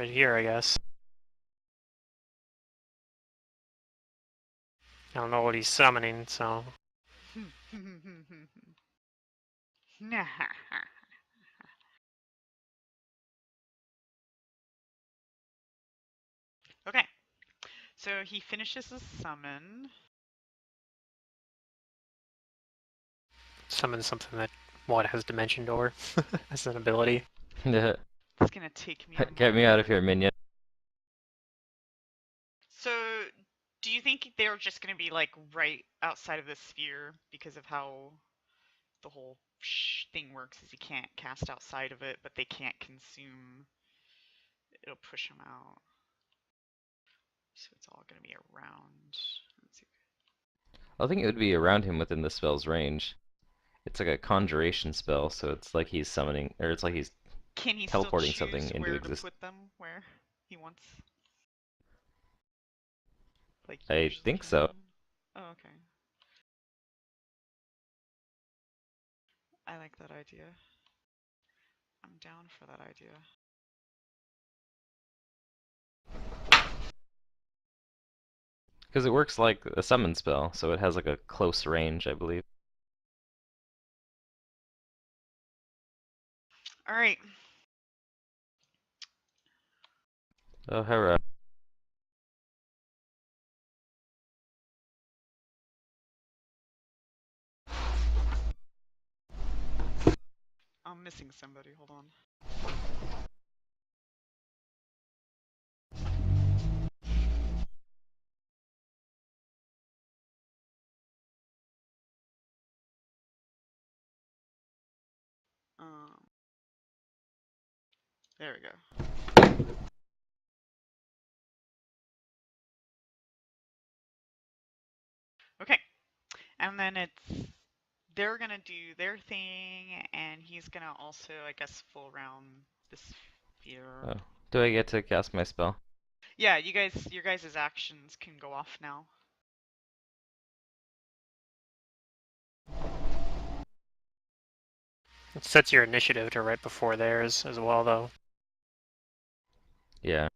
here, I guess. I don't know what he's summoning, so... Okay, so he finishes his summon. Summon something that, what, has Dimension Door as an ability. It's gonna take me a Get me out of here, minion. So, do you think they're just gonna be like right outside of the sphere because of how the whole thing works? Is you can't cast outside of it, but they can't consume. It'll push them out. So it's all gonna be around. Let's see. I think it would be around him within the spell's range. It's like a conjuration spell, so it's like he's summoning, or it's like he's Can he teleporting still choose something into where to existence. put them where he wants? Like I usually think so. can? Oh, okay. I like that idea. I'm down for that idea. Because it works like a summon spell, so it has like a close range, I believe. Alright. Oh, hurrah. I'm missing somebody. Hold on. Um, there we go. Okay. And then they're gonna do their thing, and he's gonna also, I guess, full round the sphere. Oh. Do I get to cast my spell? Yeah, your guys' actions can go off now. It sets your initiative to right before theirs as well, though. Yeah.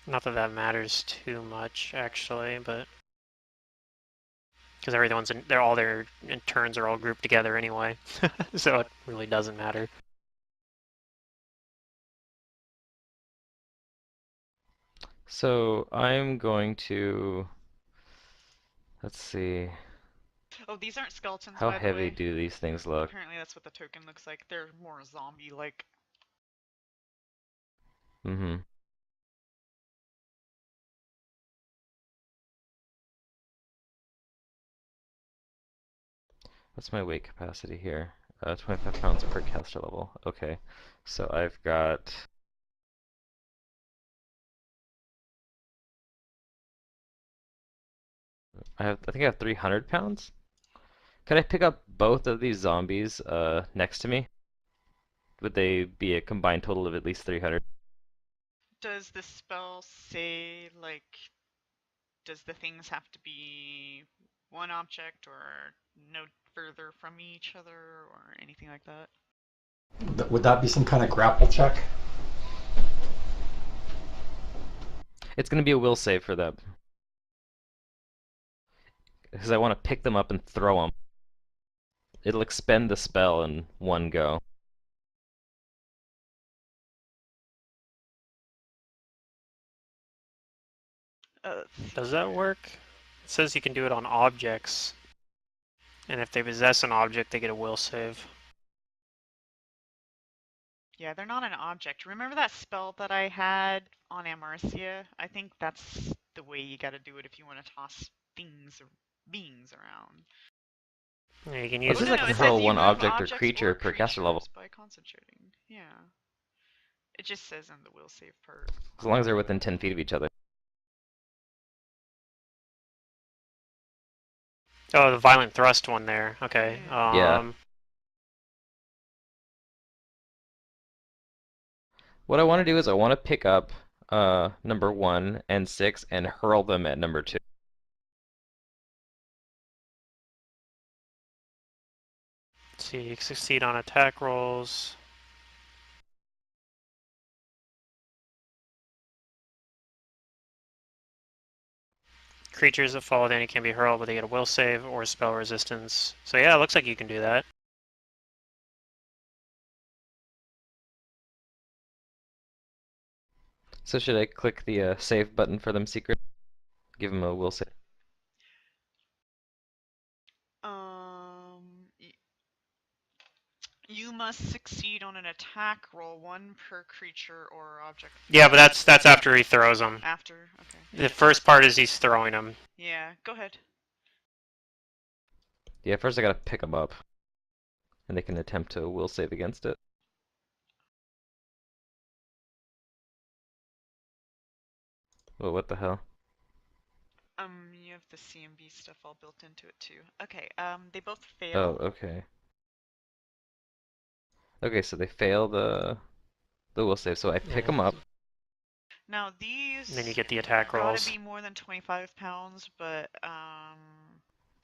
Not that that matters too much, actually, but... Because everyone's all their turns are all grouped together anyway, so it really doesn't matter. So I'm going to... Let's see. Oh, these aren't skeletons, How by the heavy way. do these things look? Apparently that's what the token looks like. They're more zombie-like. Mm-hmm. What's my weight capacity here? 25 pounds per caster level. Okay. So I've got... I think I have 300 pounds? Can I pick up both of these zombies next to me? Would they be a combined total of at least 300? Does the spell say, like, does the things have to be one object or no further from each other or anything like that? Would that be some kind of grapple check? It's going to be a will save for them. Because I want to pick them up and throw them. It'll expend the spell in one go. Does that work? It says you can do it on objects. And if they possess an object, they get a will save. Yeah, they're not an object. Remember that spell that I had on Amarcia? I think that's the way you gotta do it if you want to toss things or beings around. Yeah, you can Well, use this Oh, is no, like it says control you one move object or objects creature or per caster level. creatures by concentrating. Yeah. It just says in the will save part. As long as they're within 10 feet of each other. Oh, the violent thrust one there. Okay. Yeah. What I want to do is I want to pick up number 1 and 6 and hurl them at number 2. Let's see, you succeed on attack rolls. Creatures that fall within it can be hurled, but they get a will save or spell resistance. So yeah, it looks like you can do that. So should I click the save button for them secret? Give them a will save. You must succeed on an attack roll, 1 per creature or object. Yeah, but that's after he throws them. After, okay. The first part is he's throwing them. Yeah, go ahead. Yeah, first I gotta pick them up. And they can attempt to will save against it. Well, what the hell? You have the CMB stuff all built into it too. Okay, they both fail. Oh, okay. Okay, so they fail the will save, so I pick them up. Now these And then you get the attack rolls. gotta be more than 25 pounds, but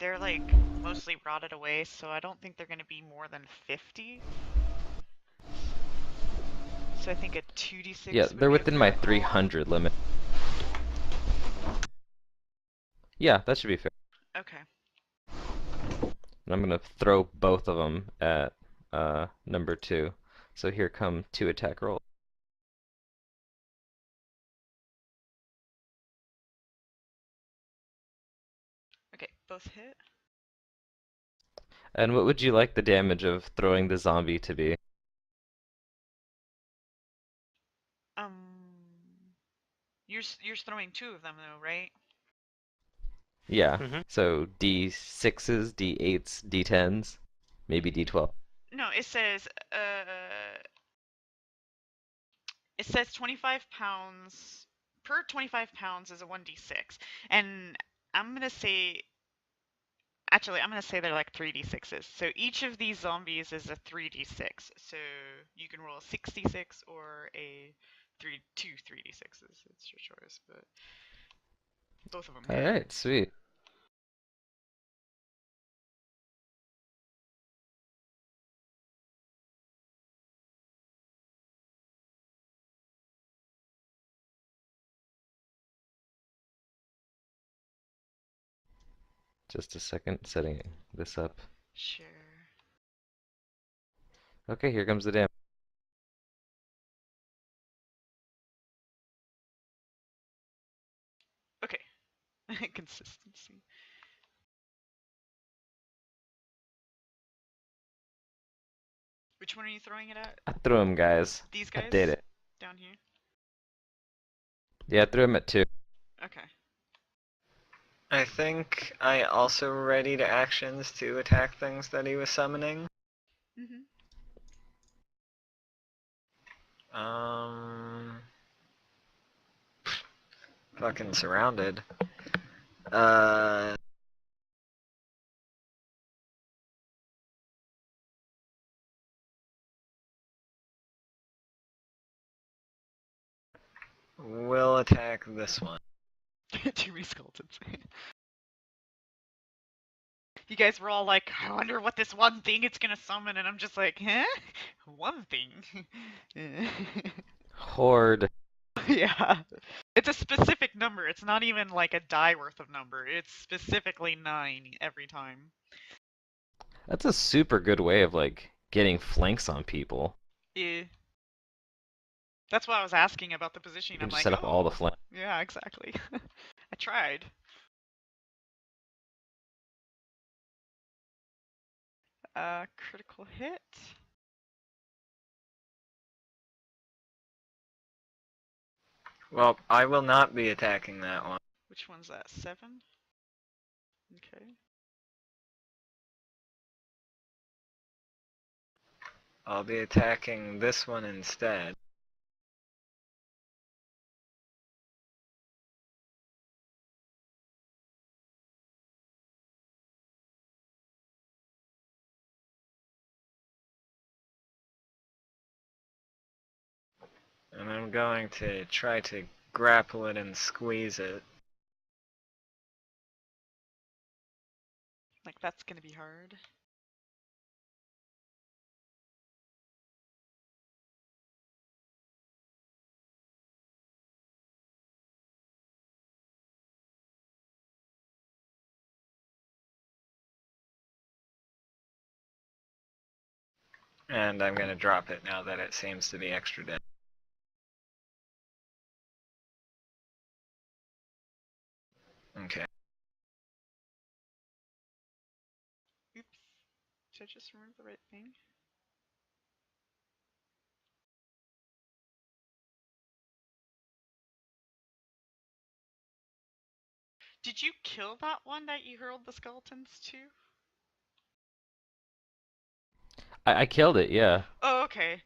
they're like mostly rotted away, so I don't think they're gonna be more than 50. So I think a 2d6. Yeah, they're within my 300 limit. Yeah, that should be fair. Okay. And I'm gonna throw both of them at number 2. So here come 2 attack rolls. Okay, both hit. And what would you like the damage of throwing the zombie to be? You're throwing 2 of them though, right? Yeah. Mm-hmm. So D6s, D8s, D10s, maybe D12. No, it says 25 pounds per 25 pounds is a 1d6, and I'm gonna say. Actually, I'm going to say they're like 3d6s. So each of these zombies is a 3d6. So you can roll a 6d6 or two 3d6s. It's your choice, but both of them hit. Alright, sweet. Just a second, setting this up. Sure. Okay, here comes the damage. Okay. Consistency. Which one are you throwing it at? I threw him, guys. These guys? I did it. Down here? Yeah, I threw him at 2. Okay. I think I also readied actions to attack things that he was summoning. Mm-hmm. Fucking surrounded. We'll attack this one. Too many skeletons. You guys were all like, I wonder what this one thing it's gonna summon, and I'm just like, huh? One thing? Horde. Yeah. It's a specific number. It's not even like a die worth of number. It's specifically 9 every time. That's a super good way of like getting flanks on people. Yeah. That's why I was asking about the positioning. You can I'm just like, set up all the oh, flanks. yeah, exactly. I tried. Critical hit. Well, I will not be attacking that one. Which one's that? 7? Okay. I'll be attacking this one instead. And I'm going to try to grapple it and squeeze it. Like, that's gonna be hard. And I'm going to drop it now that it seems to be extra dead. Okay. Oops. Did I just remove the right thing? Did you kill that one that you hurled the skeletons to? I killed it, yeah. Oh, okay.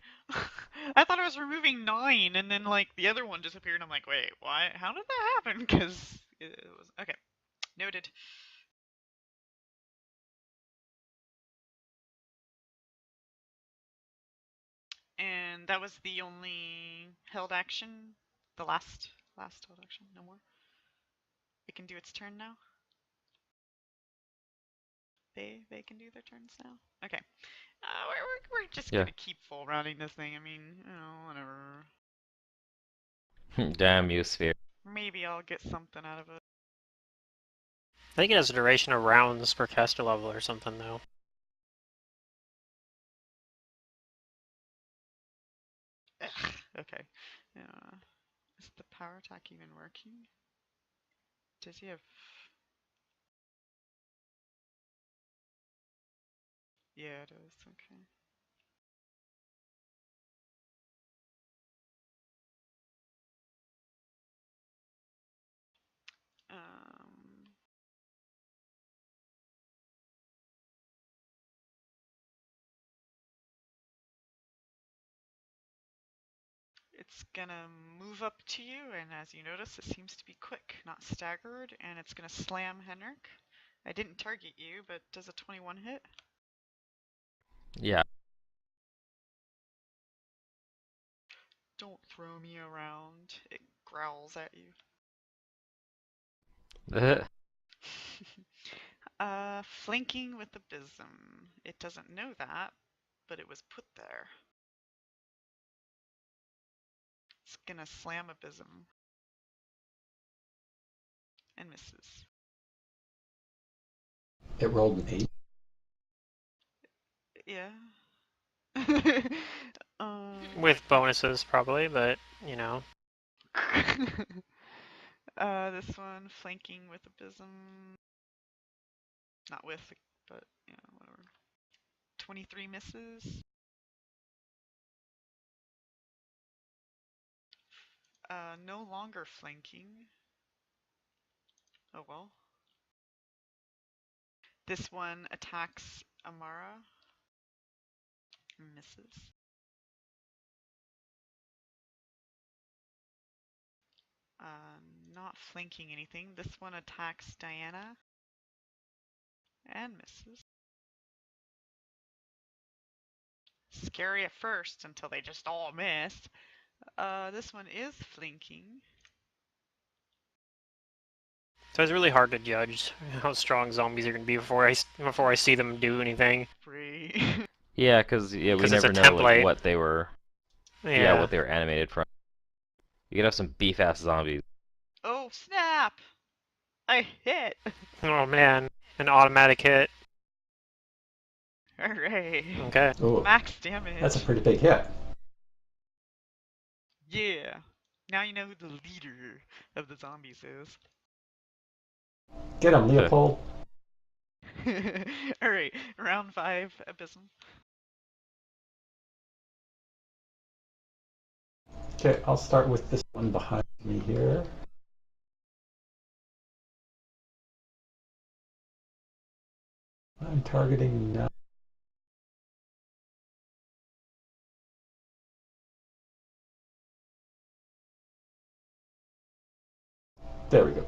I thought I was removing 9, and then like the other one disappeared. I'm like, wait, why? How did that happen? Because it was okay. Noted. And that was the only held action. The last held action. No more. It can do its turn now. They can do their turns now. Okay. We're just Yeah. gonna keep full rounding this thing. I mean, you know, whatever. Damn you, Sphere. Maybe I'll get something out of it. I think it has a duration of rounds per caster level or something, though. Ugh, okay. Is the power attack even working? Does he have... Yeah, it is. Okay. Um... It's gonna move up to you, and as you notice, it seems to be quick, not staggered, and it's gonna slam Henrik. I didn't target you, but does a 21 hit? Yeah. Don't throw me around. It growls at you. Flanking with the Bism. It doesn't know that, but it was put there. It's gonna slam a Bism. And misses. It rolled an 8. Yeah. With bonuses, probably, but, you know. This one, flanking with a Bism. Not with, but, you know, whatever. 23 misses. No longer flanking. Oh well. This one attacks Amara. Misses. Not flanking anything. This one attacks Diana. And misses. Scary at first until they just all miss. This one is flanking. So it's really hard to judge how strong zombies are going to be before I see them do anything. Free. Yeah, because we Because it's never a know like template. what they were. Yeah, Yeah. what they were animated from. You could have some beef-ass zombies. Oh, snap! I hit! Oh man, an automatic hit. Hooray! Okay. Ooh, Max that's a damage. pretty big hit. Yeah. Now you know who the leader of the zombies is. Get him, Leopold. Alright, round 5, Abysm. Okay, I'll start with this one behind me here. I'm targeting now. There we go.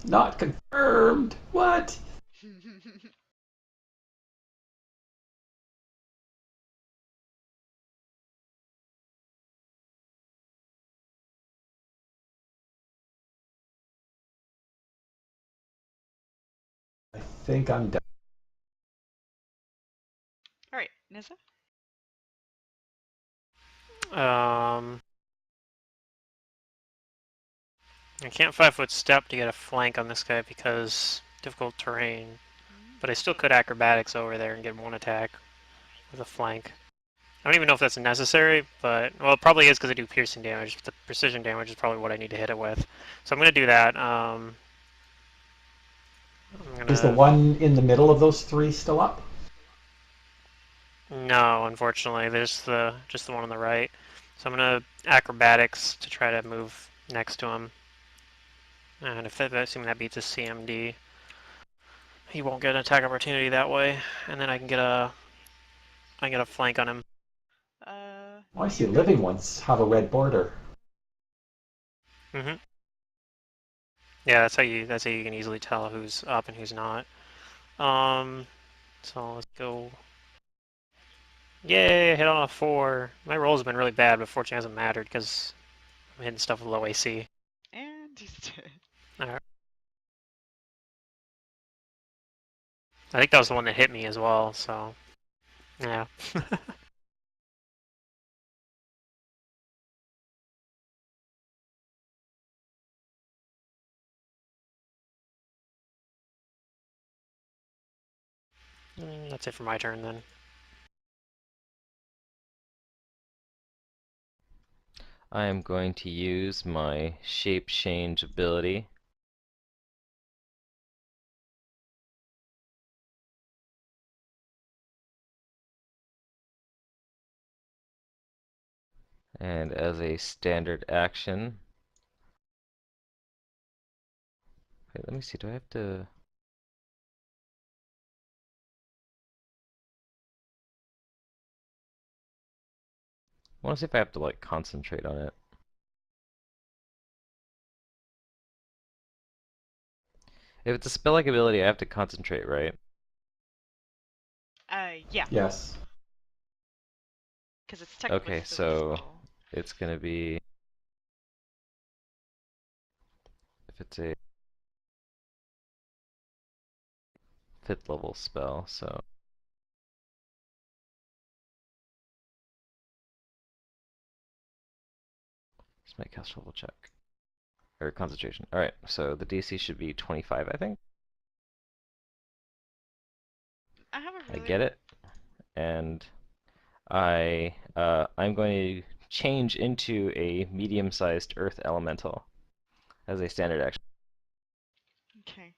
Not confirmed. What? I think I'm done. Alright, Nissa? I can't 5-foot step to get a flank on this guy because difficult terrain. But I still could acrobatics over there and get one attack with a flank. I don't even know if that's necessary, but well, it probably is because I do piercing damage. But the precision damage is probably what I need to hit it with. So I'm gonna do that. I'm Is the gonna. one in the middle of those three still up? No, unfortunately, there's the just the one on the right. So I'm gonna acrobatics to try to move next to him. And if that, assuming that beats a CMD, he won't get an attack opportunity that way. And then I can get a flank on him. Oh, I see You go. living ones have a red border. Mhm. Yeah, that's how you can easily tell who's up and who's not. Um, so let's go. Yay, I hit on a 4. My rolls have been really bad, but fortunately hasn't mattered because I'm hitting stuff with low AC. And he's dead. Alright. I think that was the one that hit me as well, so yeah. That's it for my turn then. I am going to use my shape change ability. And as a standard action, wait, let me see, do I have to? I want to see if I have to like concentrate on it. If it's a spell-like ability, I have to concentrate, right? Yeah. Yes. Because it's technically Okay, still a so spell. it's gonna be if it's a 5th level spell, so just make cast level check. Or concentration. Alright, so the DC should be 25, I think. I have a I really... get it. And I'm going to change into a medium-sized earth elemental as a standard action. Okay.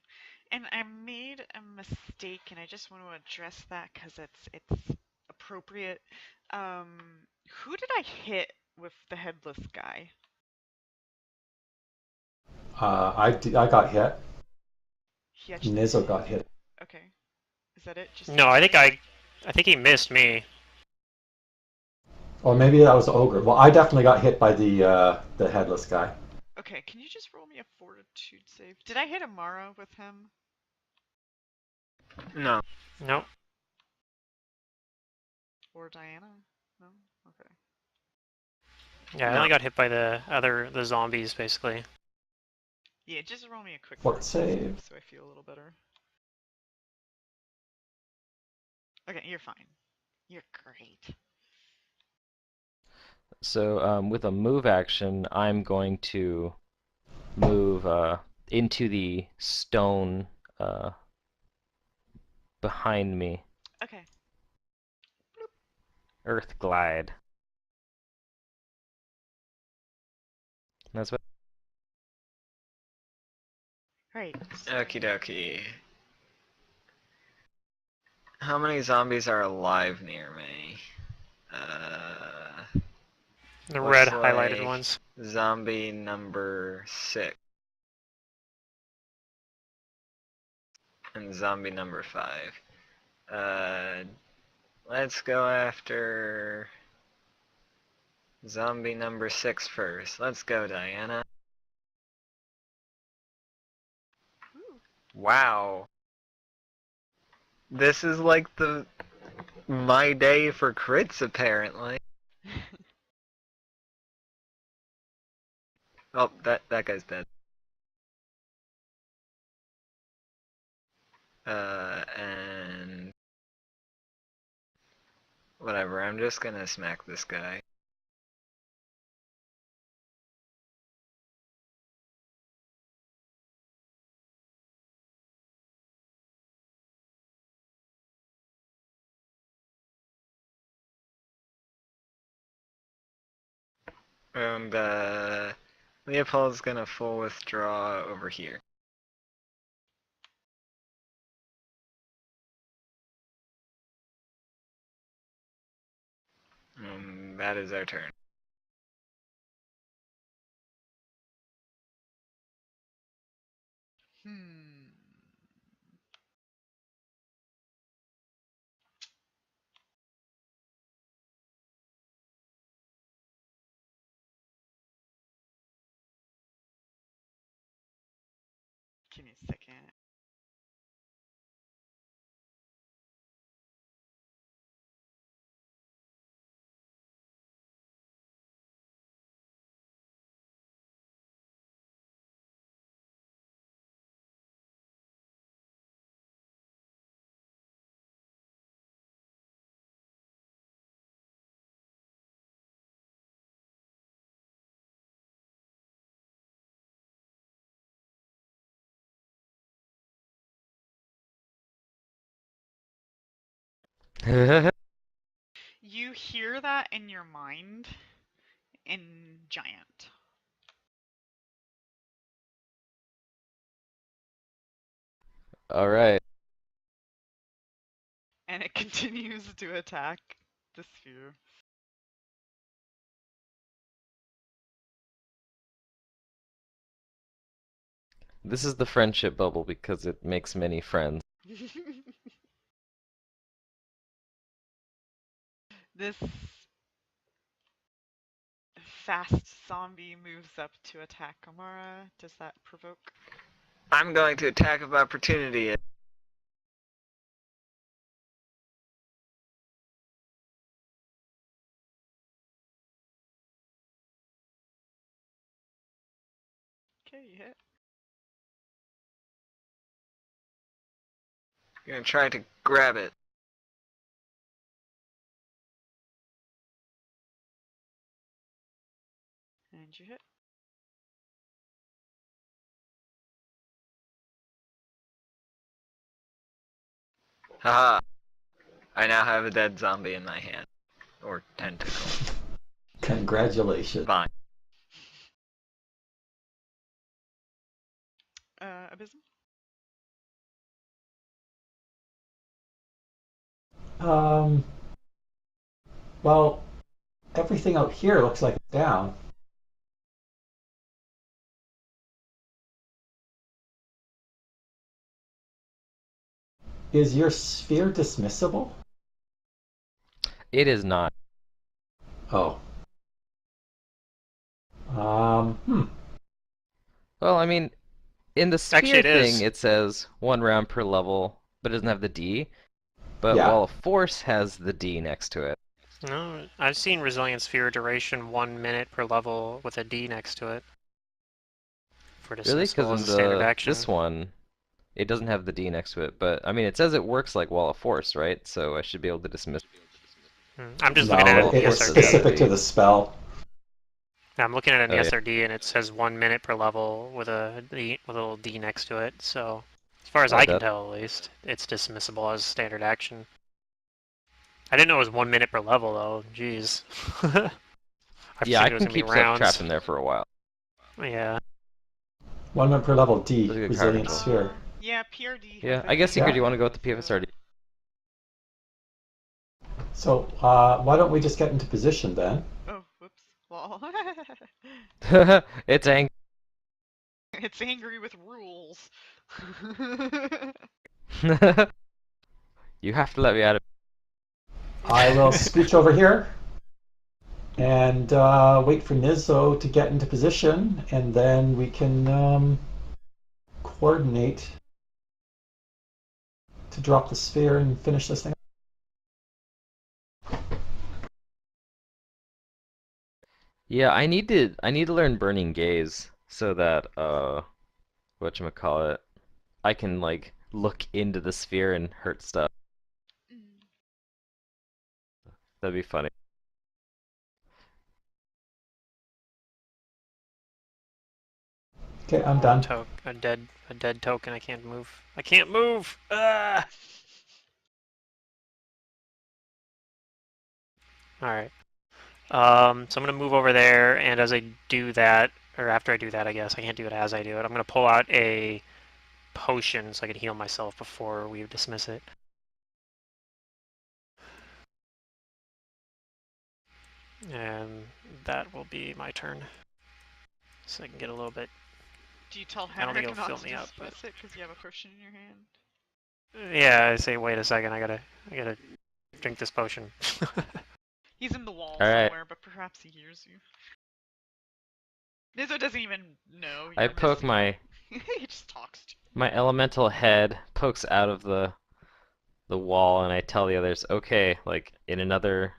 And I made a mistake, and I just want to address that because it's appropriate. Um, who did I hit with the headless guy? I got hit. He actually Nizzo did. got hit. Is that it? Just No, I think he missed me. Or maybe that was ogre. Well, I definitely got hit by the headless guy. Okay, can you just roll me a fortitude save? Did I hit Amara with him? No. Nope. Or Diana? No? Okay. Yeah, I No. only got hit by the zombies basically. Yeah, just roll me a quick Fort save. so I feel a little better. Okay, you're fine. You're great. So with a move action, I'm going to move into the stone behind me. Okay. Earth glide. That's what. Right. Okie dokie. How many zombies are alive near me? The Looks red highlighted like ones. zombie number 6 and zombie number 5. Let's go after zombie number 6 first. Let's go, Diana. Ooh. Wow. This is like my day for crits, apparently. Oh, that guy's dead. And whatever, I'm just gonna smack this guy. And Leopold's gonna full withdraw over here. That is our turn. Hmm. Give me a second. You hear that in your mind in giant. All right. And it continues to attack the sphere. This is the friendship bubble because it makes many friends. This fast zombie moves up to attack Amara. Does that provoke? I'm going to attack of opportunity. Okay, you hit. Gonna try to grab it. And you hit. Haha. I now have a dead zombie in my hand. Or tentacle. Congratulations. Fine. Abysmal? Um, well, everything out here looks like it's down. Is your sphere dismissible? It is not. Oh. Hmm. Well, I mean, in the Actually, sphere it thing, is. it says 1 round per level, but it doesn't have the D. But Yeah. Wall of Force has the D next to it. No, I've seen Resilient Sphere duration 1 minute per level with a D next to it for Really? Because dismissible as in a standard this action. one, it doesn't have the D next to it. But I mean, it says it works like Wall of Force, right? So I should be able to dismiss. I'm just looking No, at it Wall in of the it's Force does have the SRD. specific to D. the spell. I'm looking at it in the Oh yeah. SRD, and it says 1 minute per level with a D, with a little D next to it. So, as far as Oh, I can that. tell, at least, it's dismissible as standard action. I didn't know it was 1 minute per level, though. Jeez. I Yeah, I presumed it was can gonna be keep stuff trapped rounds. in there for a while. Yeah. 1 minute per level That's D, a good card resilient control. sphere. Yeah, PRD has Yeah, a I guess D Secret, Yeah. you want to go with next the to it. PFSRD. So why don't we just get into position then? Oh, whoops. Well, It's angry. it's angry with rules. You have to let me out of. I will scooch over here and wait for Nizzo to get into position, and then we can coordinate to drop the sphere and finish this thing. Yeah, I need to learn Burning Gaze so that whatchamacallit, I can like look into the sphere and hurt stuff. That'd be funny. Okay, I'm Oh, done. a dead token. I can't move. I can't move. Ah! All right. So I'm gonna move over there, and as I do that, or after I do that, I guess I can't do it as I do it. I'm gonna pull out a potion so I can heal myself before we dismiss it. And that will be my turn. So I can get a little bit. Do you tell I don't think Henrik it'll not fill to me up, but dismiss it because you have a potion in your hand? yeah, I say, wait a second. I gotta drink this potion. He's in the wall All right. somewhere, but perhaps he hears you. Nizzo doesn't even know I you're poke missing. my He just talks to my elemental head pokes out of the wall, and I tell the others, okay, like in another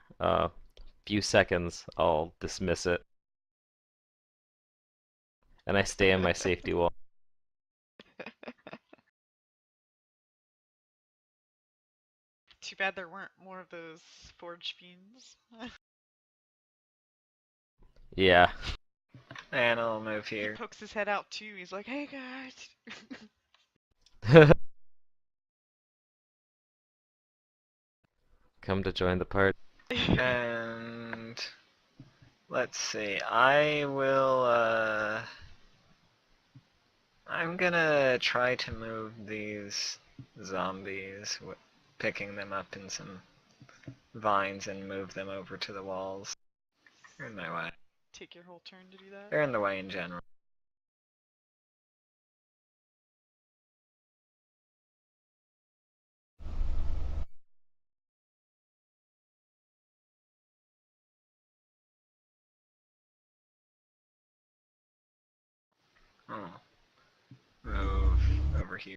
few seconds, I'll dismiss it, and I stay in my safety wall. Too bad there weren't more of those forge fiends. Yeah. And I'll move He here. pokes his head out too. He's like, "Hey guys." Come to join the party. And let's see. I'm gonna try to move these zombies, picking them up in some vines and move them over to the walls. They're in my way. Take your whole turn to do that. They're in the way in general. Oh. Move over here.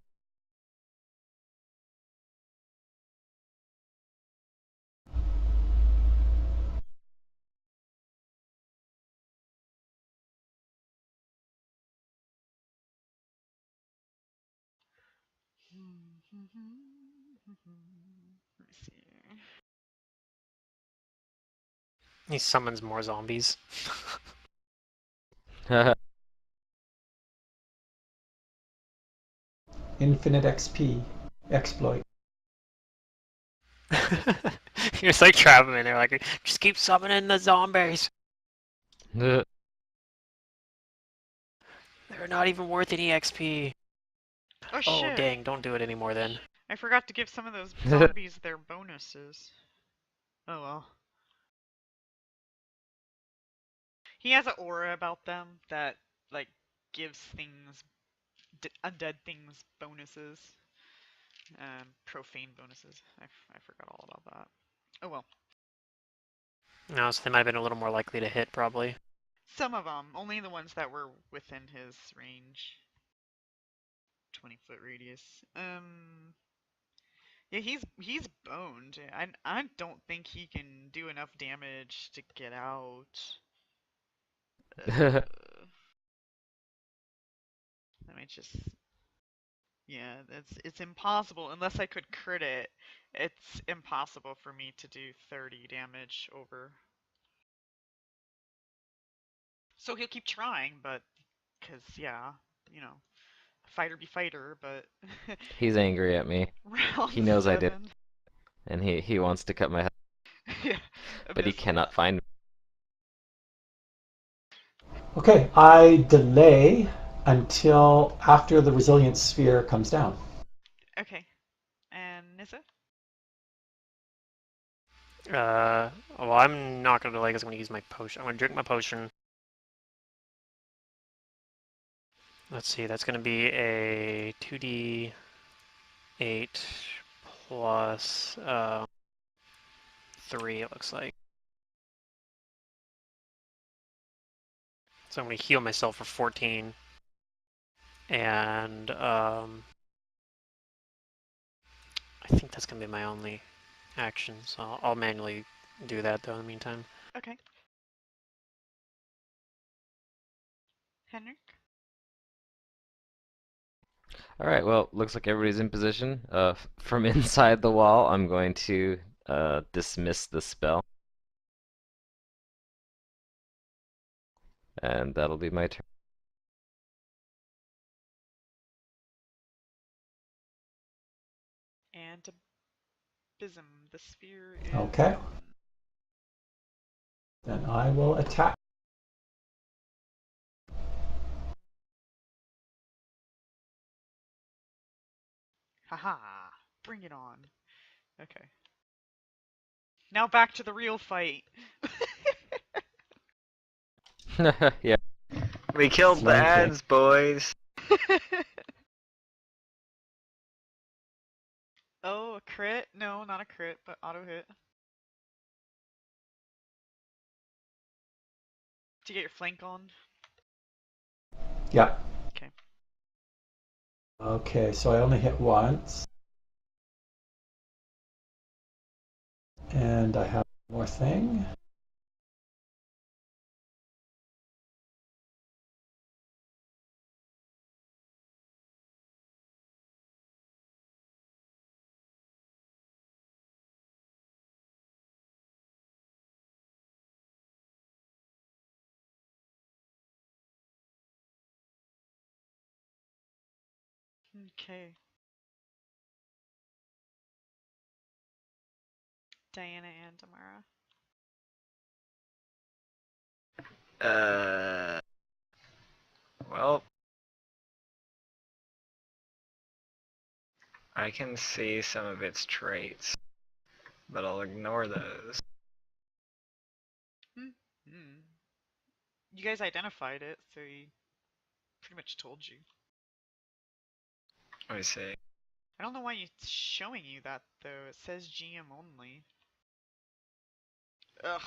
Let me see. He summons more zombies. Infinite XP. Exploit. You're just like trapping in there, like just keep summoning the zombies. They're not even worth any XP. Oh Oh shit! dang! Don't do it anymore then. I forgot to give some of those zombies their bonuses. Oh well. He has an aura about them that, like, gives things, undead things, bonuses. Profane bonuses. I forgot all about that. Oh well. No, so they might have been a little more likely to hit, probably. Some of them, only the ones that were within his range. 20-foot radius. Yeah, he's boned. I don't think he can do enough damage to get out. Let me just. Yeah, it's impossible unless I could crit it. It's impossible for me to do 30 damage over. So he'll keep trying, but because yeah, you know, fighter be fighter, but He's angry at me. round He knows I did, 7. and he wants to cut my head, Yeah, but he Abyssal. cannot find me. Okay, I delay until after the resilience sphere comes down. Okay, and Nissa. Well, I'm not gonna delay because I'm gonna use my potion. I'm gonna drink my potion. Let's see, that's gonna be a 2d8 plus 3, it looks like. So I'm gonna heal myself for 14. And I think that's gonna be my only action, so I'll manually do that though in the meantime. Okay. Henrik. Alright, well, looks like everybody's in position. From inside the wall, I'm going to dismiss the spell. And that'll be my turn. And Abysm. The sphere is. Okay. Then I will attack. Haha. Bring it on. Okay. Now back to the real fight. Yeah. We killed the Flanking. ads, boys. Oh, a crit? No, not a crit, but auto hit. Did you get your flank on? Yeah. Okay. Okay, so I only hit once. And I have one more thing. Okay. Diana and Tamara. Well, I can see some of its traits, but I'll ignore those. Hmm. You guys identified it, so he pretty much told you. Let me see. I don't know why it's showing you that though. It says GM only. Ugh.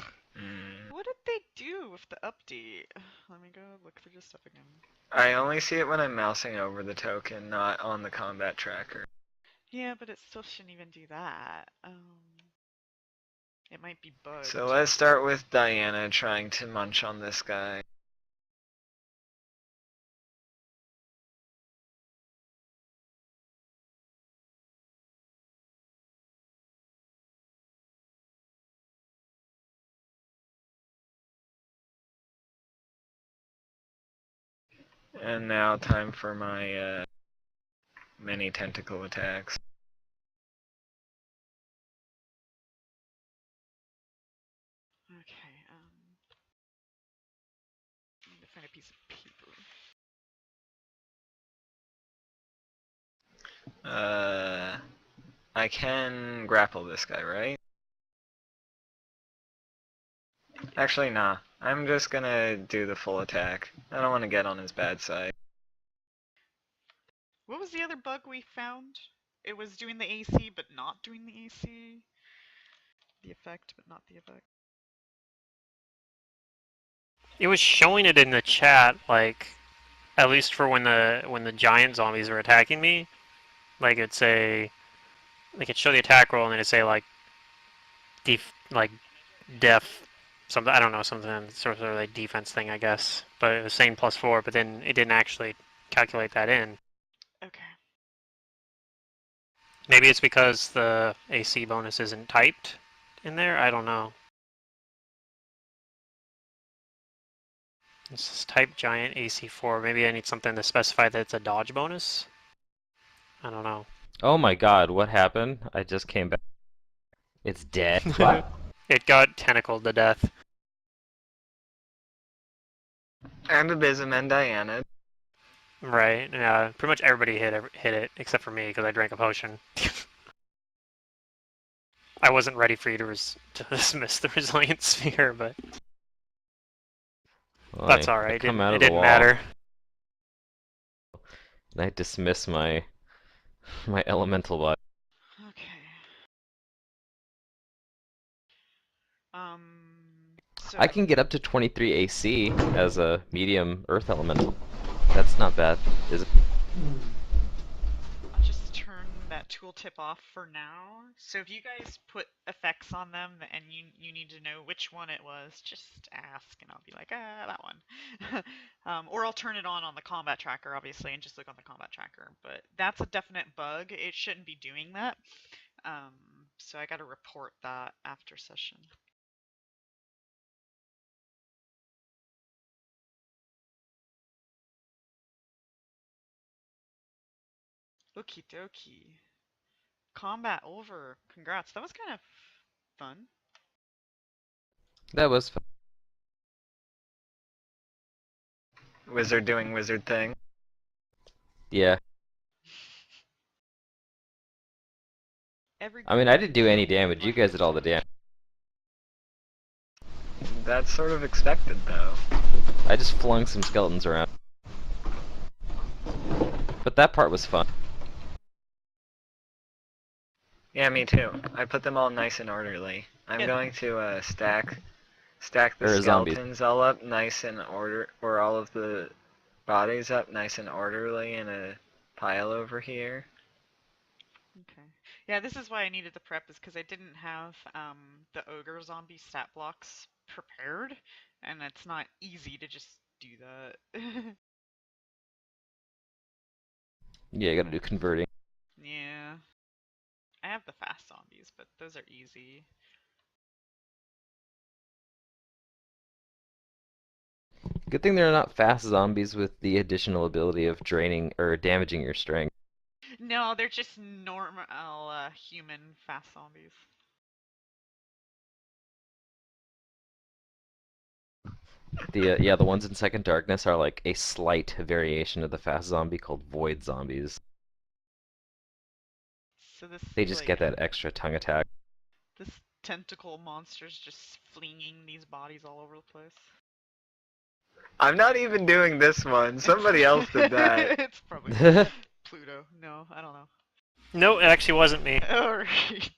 What did they do with the update? Let me go look through this stuff again. I only see it when I'm mousing over the token, not on the combat tracker. Yeah, but it still shouldn't even do that. It might be bugged. So let's start with Diana trying to munch on this guy. And now time for my mini tentacle attacks. Okay, I need to find a piece of paper. I can grapple this guy, right? Actually, nah. I'm just gonna do the full attack. I don't want to get on his bad side. What was the other bug we found? it was doing the AC but not doing the AC. The effect but not the effect. It was showing it in the chat, like, at least for when the giant zombies were attacking me. Like, it'd say, like, it'd show the attack roll and then it'd say, like, def, something, I don't know, something, sort of like defense thing, I guess. But it was saying +4, but then it didn't actually calculate that in. Okay. Maybe it's because the AC bonus isn't typed in there? I don't know. This is type giant AC4. Maybe I need something to specify that it's a dodge bonus? I don't know. Oh my god, what happened? I just came back. It's dead. What? It got tentacled to death. And Abysm and Diana. Right, yeah. Pretty much everybody hit it, except for me, because I drank a potion. I wasn't ready for you to dismiss the Resilient Sphere, but Well, that's I alright. come out It of the didn't wall. matter. And I dismiss my elemental body. Okay. So I can get up to 23 AC as a medium earth elemental. That's not bad, is it? I'll just turn that tooltip off for now. So if you guys put effects on them and you need to know which one it was, just ask and I'll be like, that one. Or I'll turn it on the combat tracker, obviously, and just look on the combat tracker. But that's a definite bug. It shouldn't be doing that. So I gotta report that after session. Okie dokie. Combat over. Congrats. That was kind of fun. That was fun. Wizard doing wizard thing. Yeah. Every I mean, I didn't do any damage. You guys did all the damage. That's sort of expected, though. I just flung some skeletons around. But that part was fun. Yeah, me too. I put them all nice and orderly. I'm Yeah. going to stack the Or zombies. skeletons all up nice and order, or all of the bodies up nice and orderly in a pile over here. Okay. Yeah, this is why I needed the prep, is because I didn't have the ogre zombie stat blocks prepared, and it's not easy to just do that. Yeah, you gotta do converting. Yeah. I have the fast zombies, but those are easy. Good thing they're not fast zombies with the additional ability of draining or damaging your strength. No, they're just normal human fast zombies. The ones in Second Darkness are like a slight variation of the fast zombie called void zombies. So this They just like, get that extra tongue attack. this tentacle monster's just flinging these bodies all over the place. I'm not even doing this one. Somebody else did that. It's probably Pluto. No, I don't know. No, it actually wasn't me. Alright.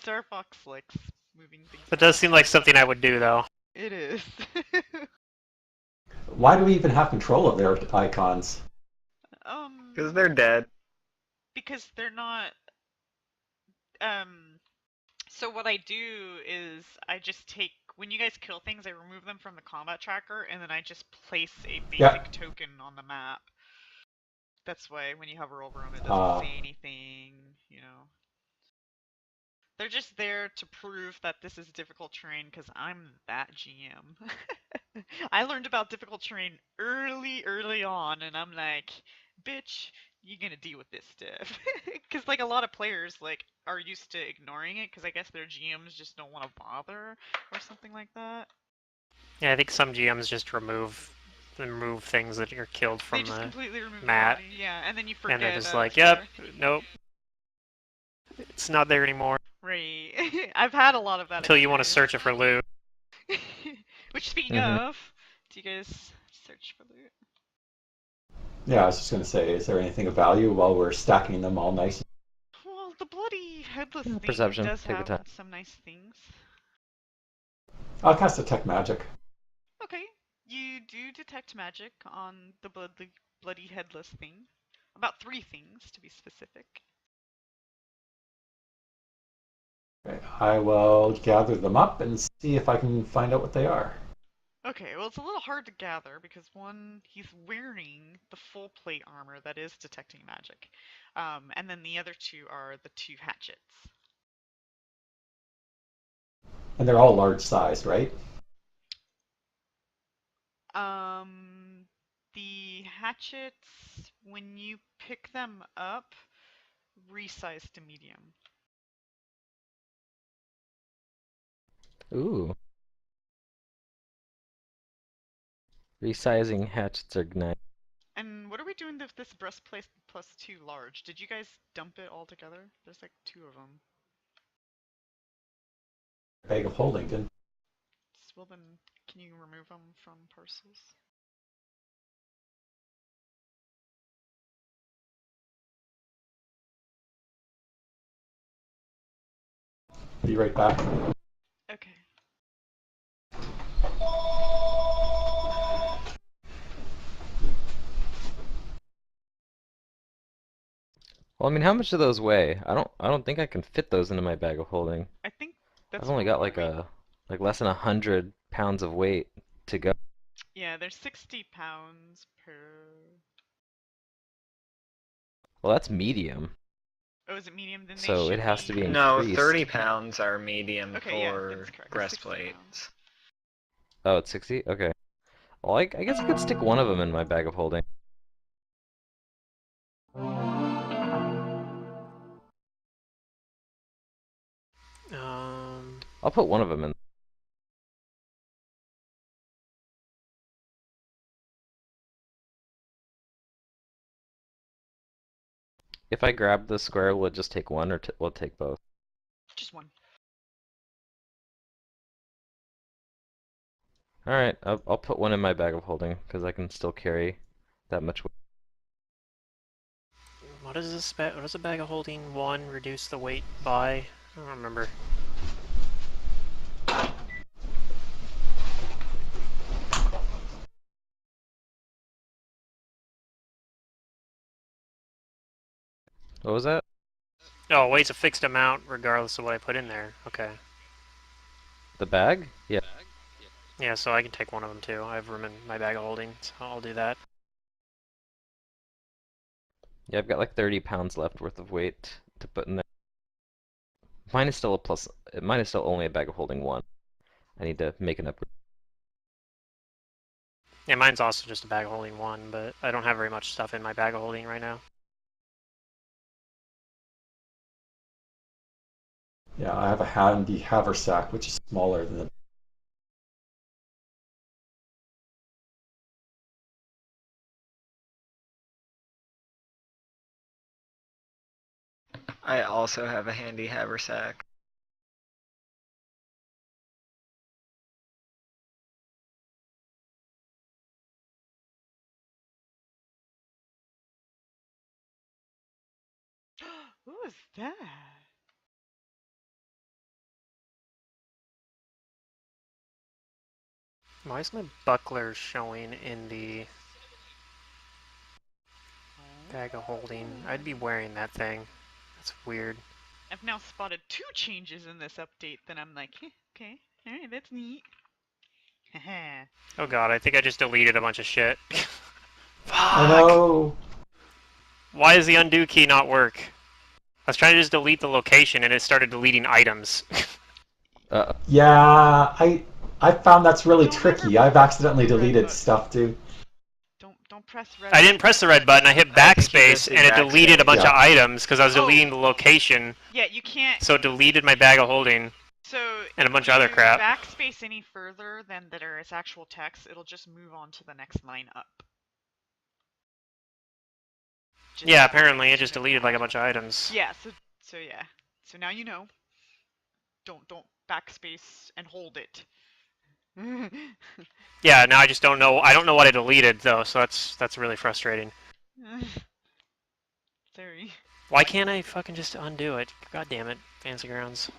Star Fox likes moving things. That does seem like something I would do, though. It is. Why do we even have control of their icons? Because they're dead. Because they're not. So what I do is I just take, when you guys kill things, I remove them from the combat tracker, and then I just place a basic token on the map. That's why when you hover over them, it doesn't say anything, you know. They're just there to prove that this is difficult terrain, because I'm that GM. I learned about difficult terrain early on, and I'm like, bitch, you're gonna deal with this stuff. Because like a lot of players like are used to ignoring it, because I guess their GMs just don't want to bother, or something like that. Yeah, I think some GMs just remove things that are killed from They just the completely remove mat. the body, yeah, and then you forget. And they're just it's like, there. yep, nope. It's not there anymore. Right. I've had a lot of that. Until you want to experience. search it for loot. Which, speaking of, do you guys search for loot? Yeah, I was just going to say, is there anything of value while we're stacking them all nice? Headless thing Perception. does Take the have time. some nice things. I'll cast Detect Magic. Okay, you do detect magic on the bloody headless thing. About 3 things, to be specific. Okay, I will gather them up and see if I can find out what they are. Okay, well, it's a little hard to gather because one, he's wearing the full plate armor that is detecting magic. And then the other 2 are the 2 hatchets. And they're all large size, right? The hatchets, when you pick them up, resize to medium. Ooh. Resizing hatchets are nice. And what are we doing with this breastplate plus 2 large? Did you guys dump it all together? There's like 2 of them. Bag of holding, didn't. Well then, can you remove them from parcels? Be right back. Okay. Well, I mean, how much do those weigh? I don't think I can fit those into my bag of holding. I think I've that's only got what like less than 100 pounds of weight to go. Yeah, there's 60 pounds per... Well, that's medium, Oh, is it medium? Then they so it should has to be be... No, increased. 30 pounds are medium Okay, yeah, that's for correct. 60 pounds. breastplates. Oh, it's 60? Okay. Well, I guess I could stick one of them in my bag of holding. Um, I'll put one of them in. If I grab the square, will it just take one, or will it take both? Just one. Alright, I'll put one in my bag of holding, because I can still carry that much weight. what is this? What does a bag of holding 1 reduce the weight by? I don't remember. What was that? Oh, weight's a fixed amount regardless of what I put in there. Okay. The bag? Yeah. Yeah, so I can take one of them too. I have room in my bag of holding, so I'll do that. Yeah, I've got like 30 pounds left worth of weight to put in there. Mine is still a plus. Mine is still only a bag of holding 1. I need to make an upgrade. Yeah, mine's also just a bag of holding 1, but I don't have very much stuff in my bag of holding right now. Yeah, I have a handy haversack, which is smaller than the. I also have a handy haversack. What was that? Why is my buckler showing in the bag of holding? I'd be wearing that thing. That's weird. I've now spotted 2 changes in this update, then I'm like, okay, alright, that's neat. Haha. Oh god, I think I just deleted a bunch of shit. I Fuck! know. Why does the undo key not work? I was trying to just delete the location and it started deleting items. Yeah, I found that's really Don't tricky. ever I've accidentally press the red deleted button. stuff too. Don't press red I didn't press the red button, I hit I think you just backspace did and it deleted a bunch Yeah. of items because I was Oh. deleting the location, Yeah, you can't. so it deleted my bag of holding. So and a if bunch of other you crap. backspace any further than there is actual text, it'll just move on to the next line up. Yeah, apparently it just deleted like a bunch of items. Yeah, so yeah. So now you know. Don't backspace and hold it. Yeah, now I just don't know. I don't know what I deleted though, so that's really frustrating. Sorry. Why can't I fucking just undo it? God damn it, Fancy Grounds.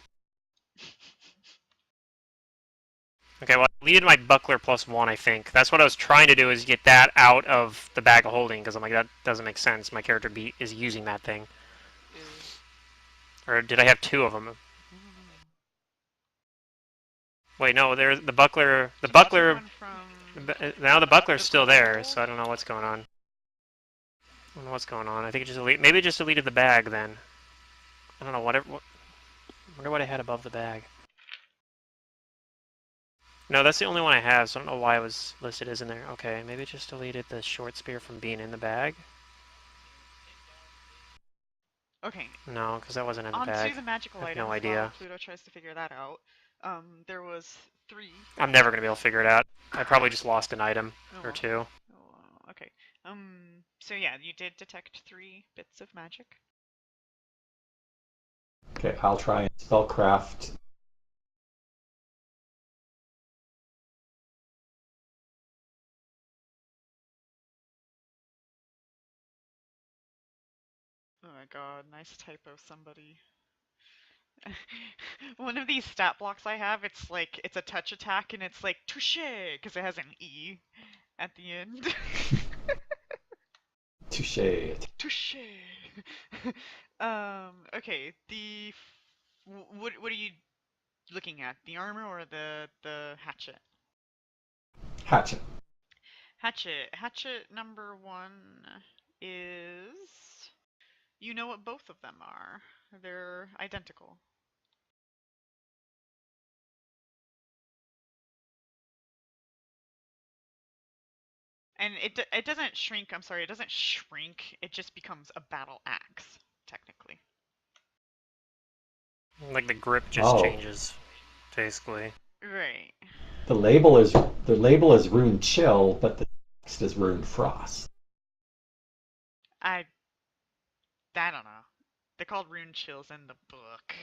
Okay, well, I deleted my buckler +1, I think. That's what I was trying to do, is get that out of the bag of holding, because I'm like, that doesn't make sense. My character is using that thing. Or did I have 2 of them? I don't know. Wait, no, there's the buckler. The So buckler buckler. went from Now the buckler's still there, purple. so I don't know what's going on. I don't know what's going on. I think it just maybe it just deleted the bag then. I don't know. Whatever. I wonder what I had above the bag. No, that's the only one I have, so I don't know why it was listed as in there. Okay, maybe it just deleted the short spear from being in the bag. Okay, No, because that wasn't in the on bag. to the magical I have items no while idea. Pluto tries to figure that out. There was 3. I'm never gonna be able to figure it out. I probably just lost an item or 2. Oh, okay. So yeah, you did detect 3 bits of magic. Okay, I'll try and spellcraft. Oh my god, nice typo, somebody. One of these stat blocks I have, it's a touch attack and it's like touche because it has an E at the end. Touche. Touche. Okay. What are you looking at? The armor or the hatchet? Hatchet. Hatchet number 1 is, you know what both of them are. They're identical. And it doesn't shrink. I'm sorry, it doesn't shrink. It just becomes a battle axe, technically. Like the grip just Oh. changes, basically. Right. The label is Rune Chill, but the text is Rune Frost. I don't know. They're called rune chills in the book.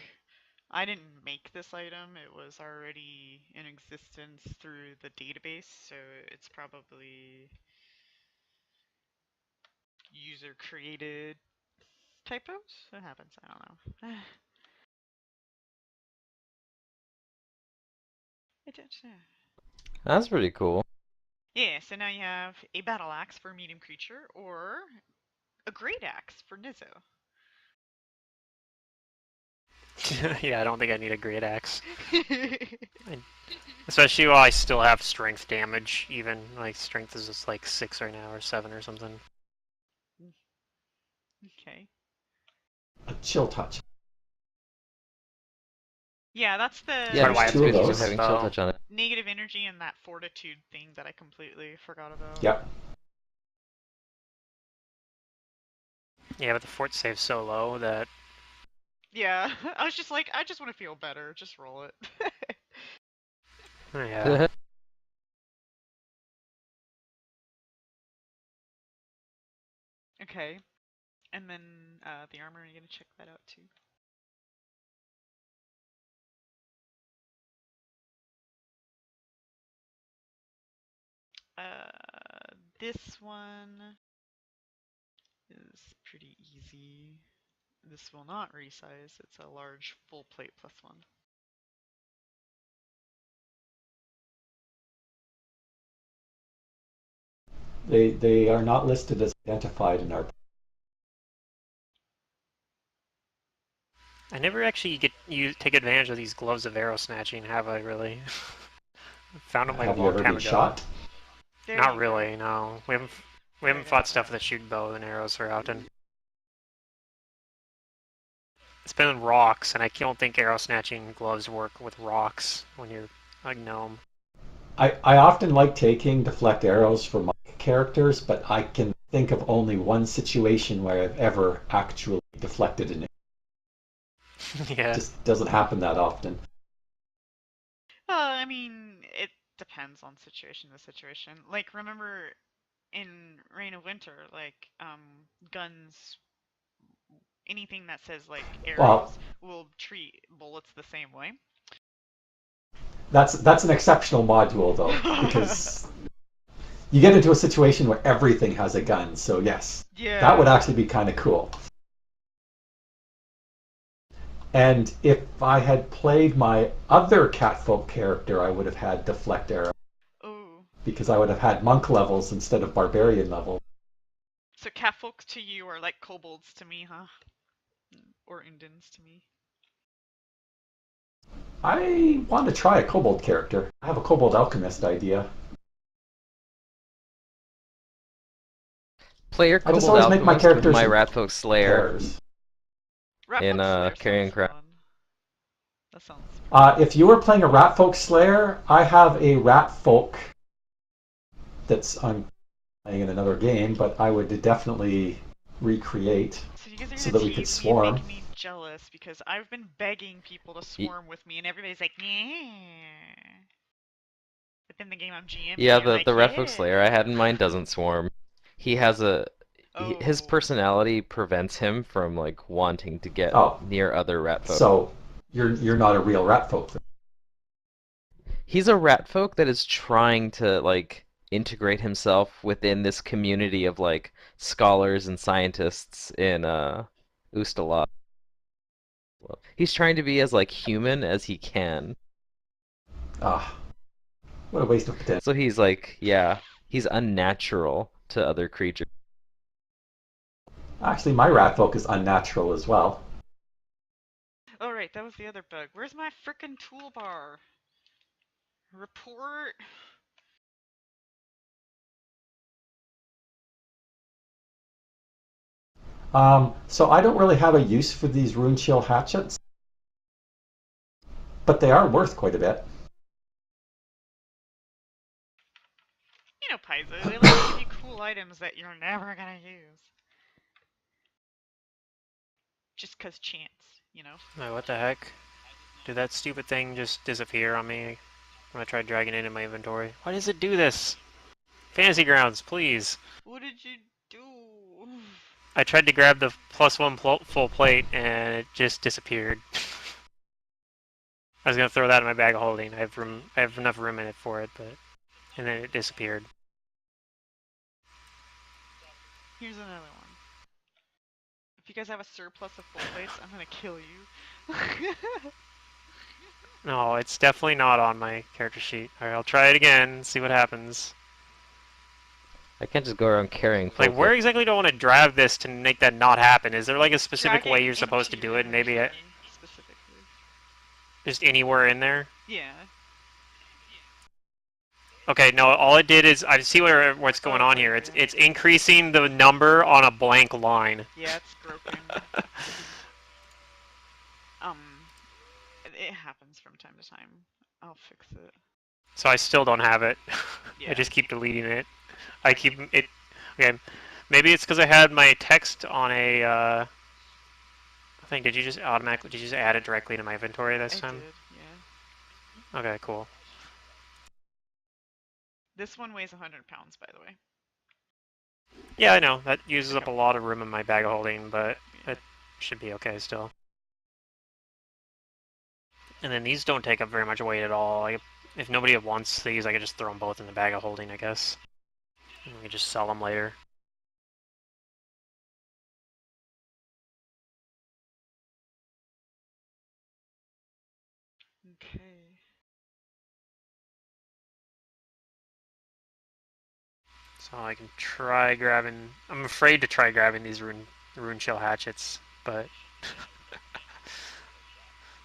I didn't make this item. It was already in existence through the database, so it's probably user created typos. What happens? I don't know. That's pretty cool. Yeah, so now you have a battle axe for a medium creature or a great axe for Nizzo. Yeah, I don't think I need a great axe. Especially while I still have strength damage, even. Like, strength is just like 6 right now, or 7 or something. Okay. A chill touch. Yeah, that's the Yeah, Part of why I there's have two to of use a those. having chill spell. touch on it. negative energy and that fortitude thing that I completely forgot about. Yep. Yeah, but the fort save's so low that... Yeah, I was just like, I just want to feel better. Just roll it. Yeah. Okay. And then the armor, are you going to check that out too? This one is pretty easy. This will not resize. It's a large full plate +1. They are not listed as identified in our. I never actually take advantage of these gloves of arrow snatching, have I really? Found them like Have a you long ever time been ago. shot? There Not you really, go. no. We haven't fought stuff that shoot bow and arrows very often. It's been rocks, and I don't think arrow snatching gloves work with rocks when you're a gnome. I often like taking deflect arrows for my characters, but I can think of only one situation where I've ever actually deflected an arrow. Yeah. It just doesn't happen that often. I mean, it depends on situation to situation. Like, remember in Reign of Winter, like, guns, anything that says, like, arrows Well, will treat bullets the same way. that's an exceptional module though, because you get into a situation where everything has a gun. So yes, Yeah. that would actually be kind of cool. And if I had played my other catfolk character, I would have had deflect arrow Oh. because I would have had monk levels instead of barbarian levels. So catfolk to you are like kobolds to me, huh? Or Undins to me. I want to try a kobold character. I have a kobold alchemist idea. Player I just Kobold always make my Alchemist with characters my in Ratfolk Slayer pairs. in Ratfolk Slayer Carrion sounds Crown. fun. That sounds pretty If you were playing a Ratfolk Slayer, I have a Ratfolk that's I'm playing in another game, but I would definitely recreate So you guys are so gonna that we could tease me and swarm. make me jealous because I've been begging people to Y- swarm with me and everybody's like, yeah. But then the game I'm GMing, Yeah, you're the like, Ratfolk Slayer I yeah. had in mind doesn't swarm. He has his Oh. personality prevents him from like wanting to get Oh, near other Ratfolk. so you're not a real Ratfolk. He's a Ratfolk that is trying to like integrate himself within this community of like scholars and scientists in Ustala. He's trying to be as like human as he can. Ah, what a waste of potential. So he's like, yeah, he's unnatural to other creatures. Actually, my Ratfolk is unnatural as well. Oh, right, that was the other bug. Where's my frickin' toolbar? Report? So I don't really have a use for these rune chill hatchets, but they are worth quite a bit. You know, Paizo, they like to give you cool items that you're never gonna use. Just 'cause chance, you know? Oh, what the heck? Did that stupid thing just disappear on me when I tried dragging it in my inventory? Why does it do this? Fantasy Grounds, please. What did you do? I tried to grab the +1 full plate and it just disappeared. I was gonna throw that in my bag of holding. I have room. I have enough room in it for it, but and then it disappeared. Here's another one. If you guys have a surplus of full plates, I'm gonna kill you. No, it's definitely not on my character sheet. Alright, I'll try it again, see what happens. I can't just go around carrying full Like, where plates. exactly do I want to drive this to make that not happen? Is there like a specific Drag way it you're supposed into to your do it? Maybe inventory, specifically. just anywhere in there? Yeah. Okay, no, all it did is I see what's Oh, going it's on right here. there. It's increasing the number on a blank line. Yeah, it's broken. It happens from time to time. I'll fix it. So I still don't have it. I Yeah. just keep deleting it. I keep it. Okay, maybe it's because I had my text on a thing. Did you just automatically? Did you just add it directly to my inventory this I time? did, yeah. Okay, cool. This one weighs 100 pounds, by the way. Yeah, I know that uses up Okay. a lot of room in my bag of holding, but Yeah. it should be okay still. And then these don't take up very much weight at all. Like, if nobody wants these, I could just throw them both in the bag of holding, I guess. And we could just sell them later. Okay. So I can try grabbing. I'm afraid to try grabbing these rune shell hatchets, but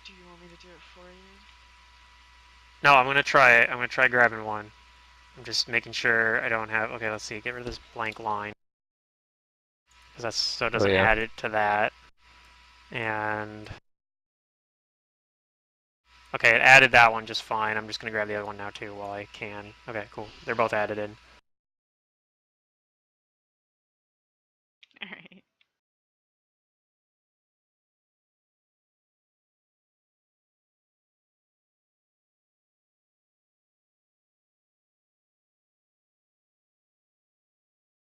Do you want me to do it for you? no, I'm gonna try it. I'm gonna try grabbing one. I'm just making sure I don't have. Okay, let's see. Get rid of this blank line because that's so it Oh doesn't yeah. add it to that. And okay, it added that one just fine. I'm just gonna grab the other one now too while I can. Okay, cool. They're both added in.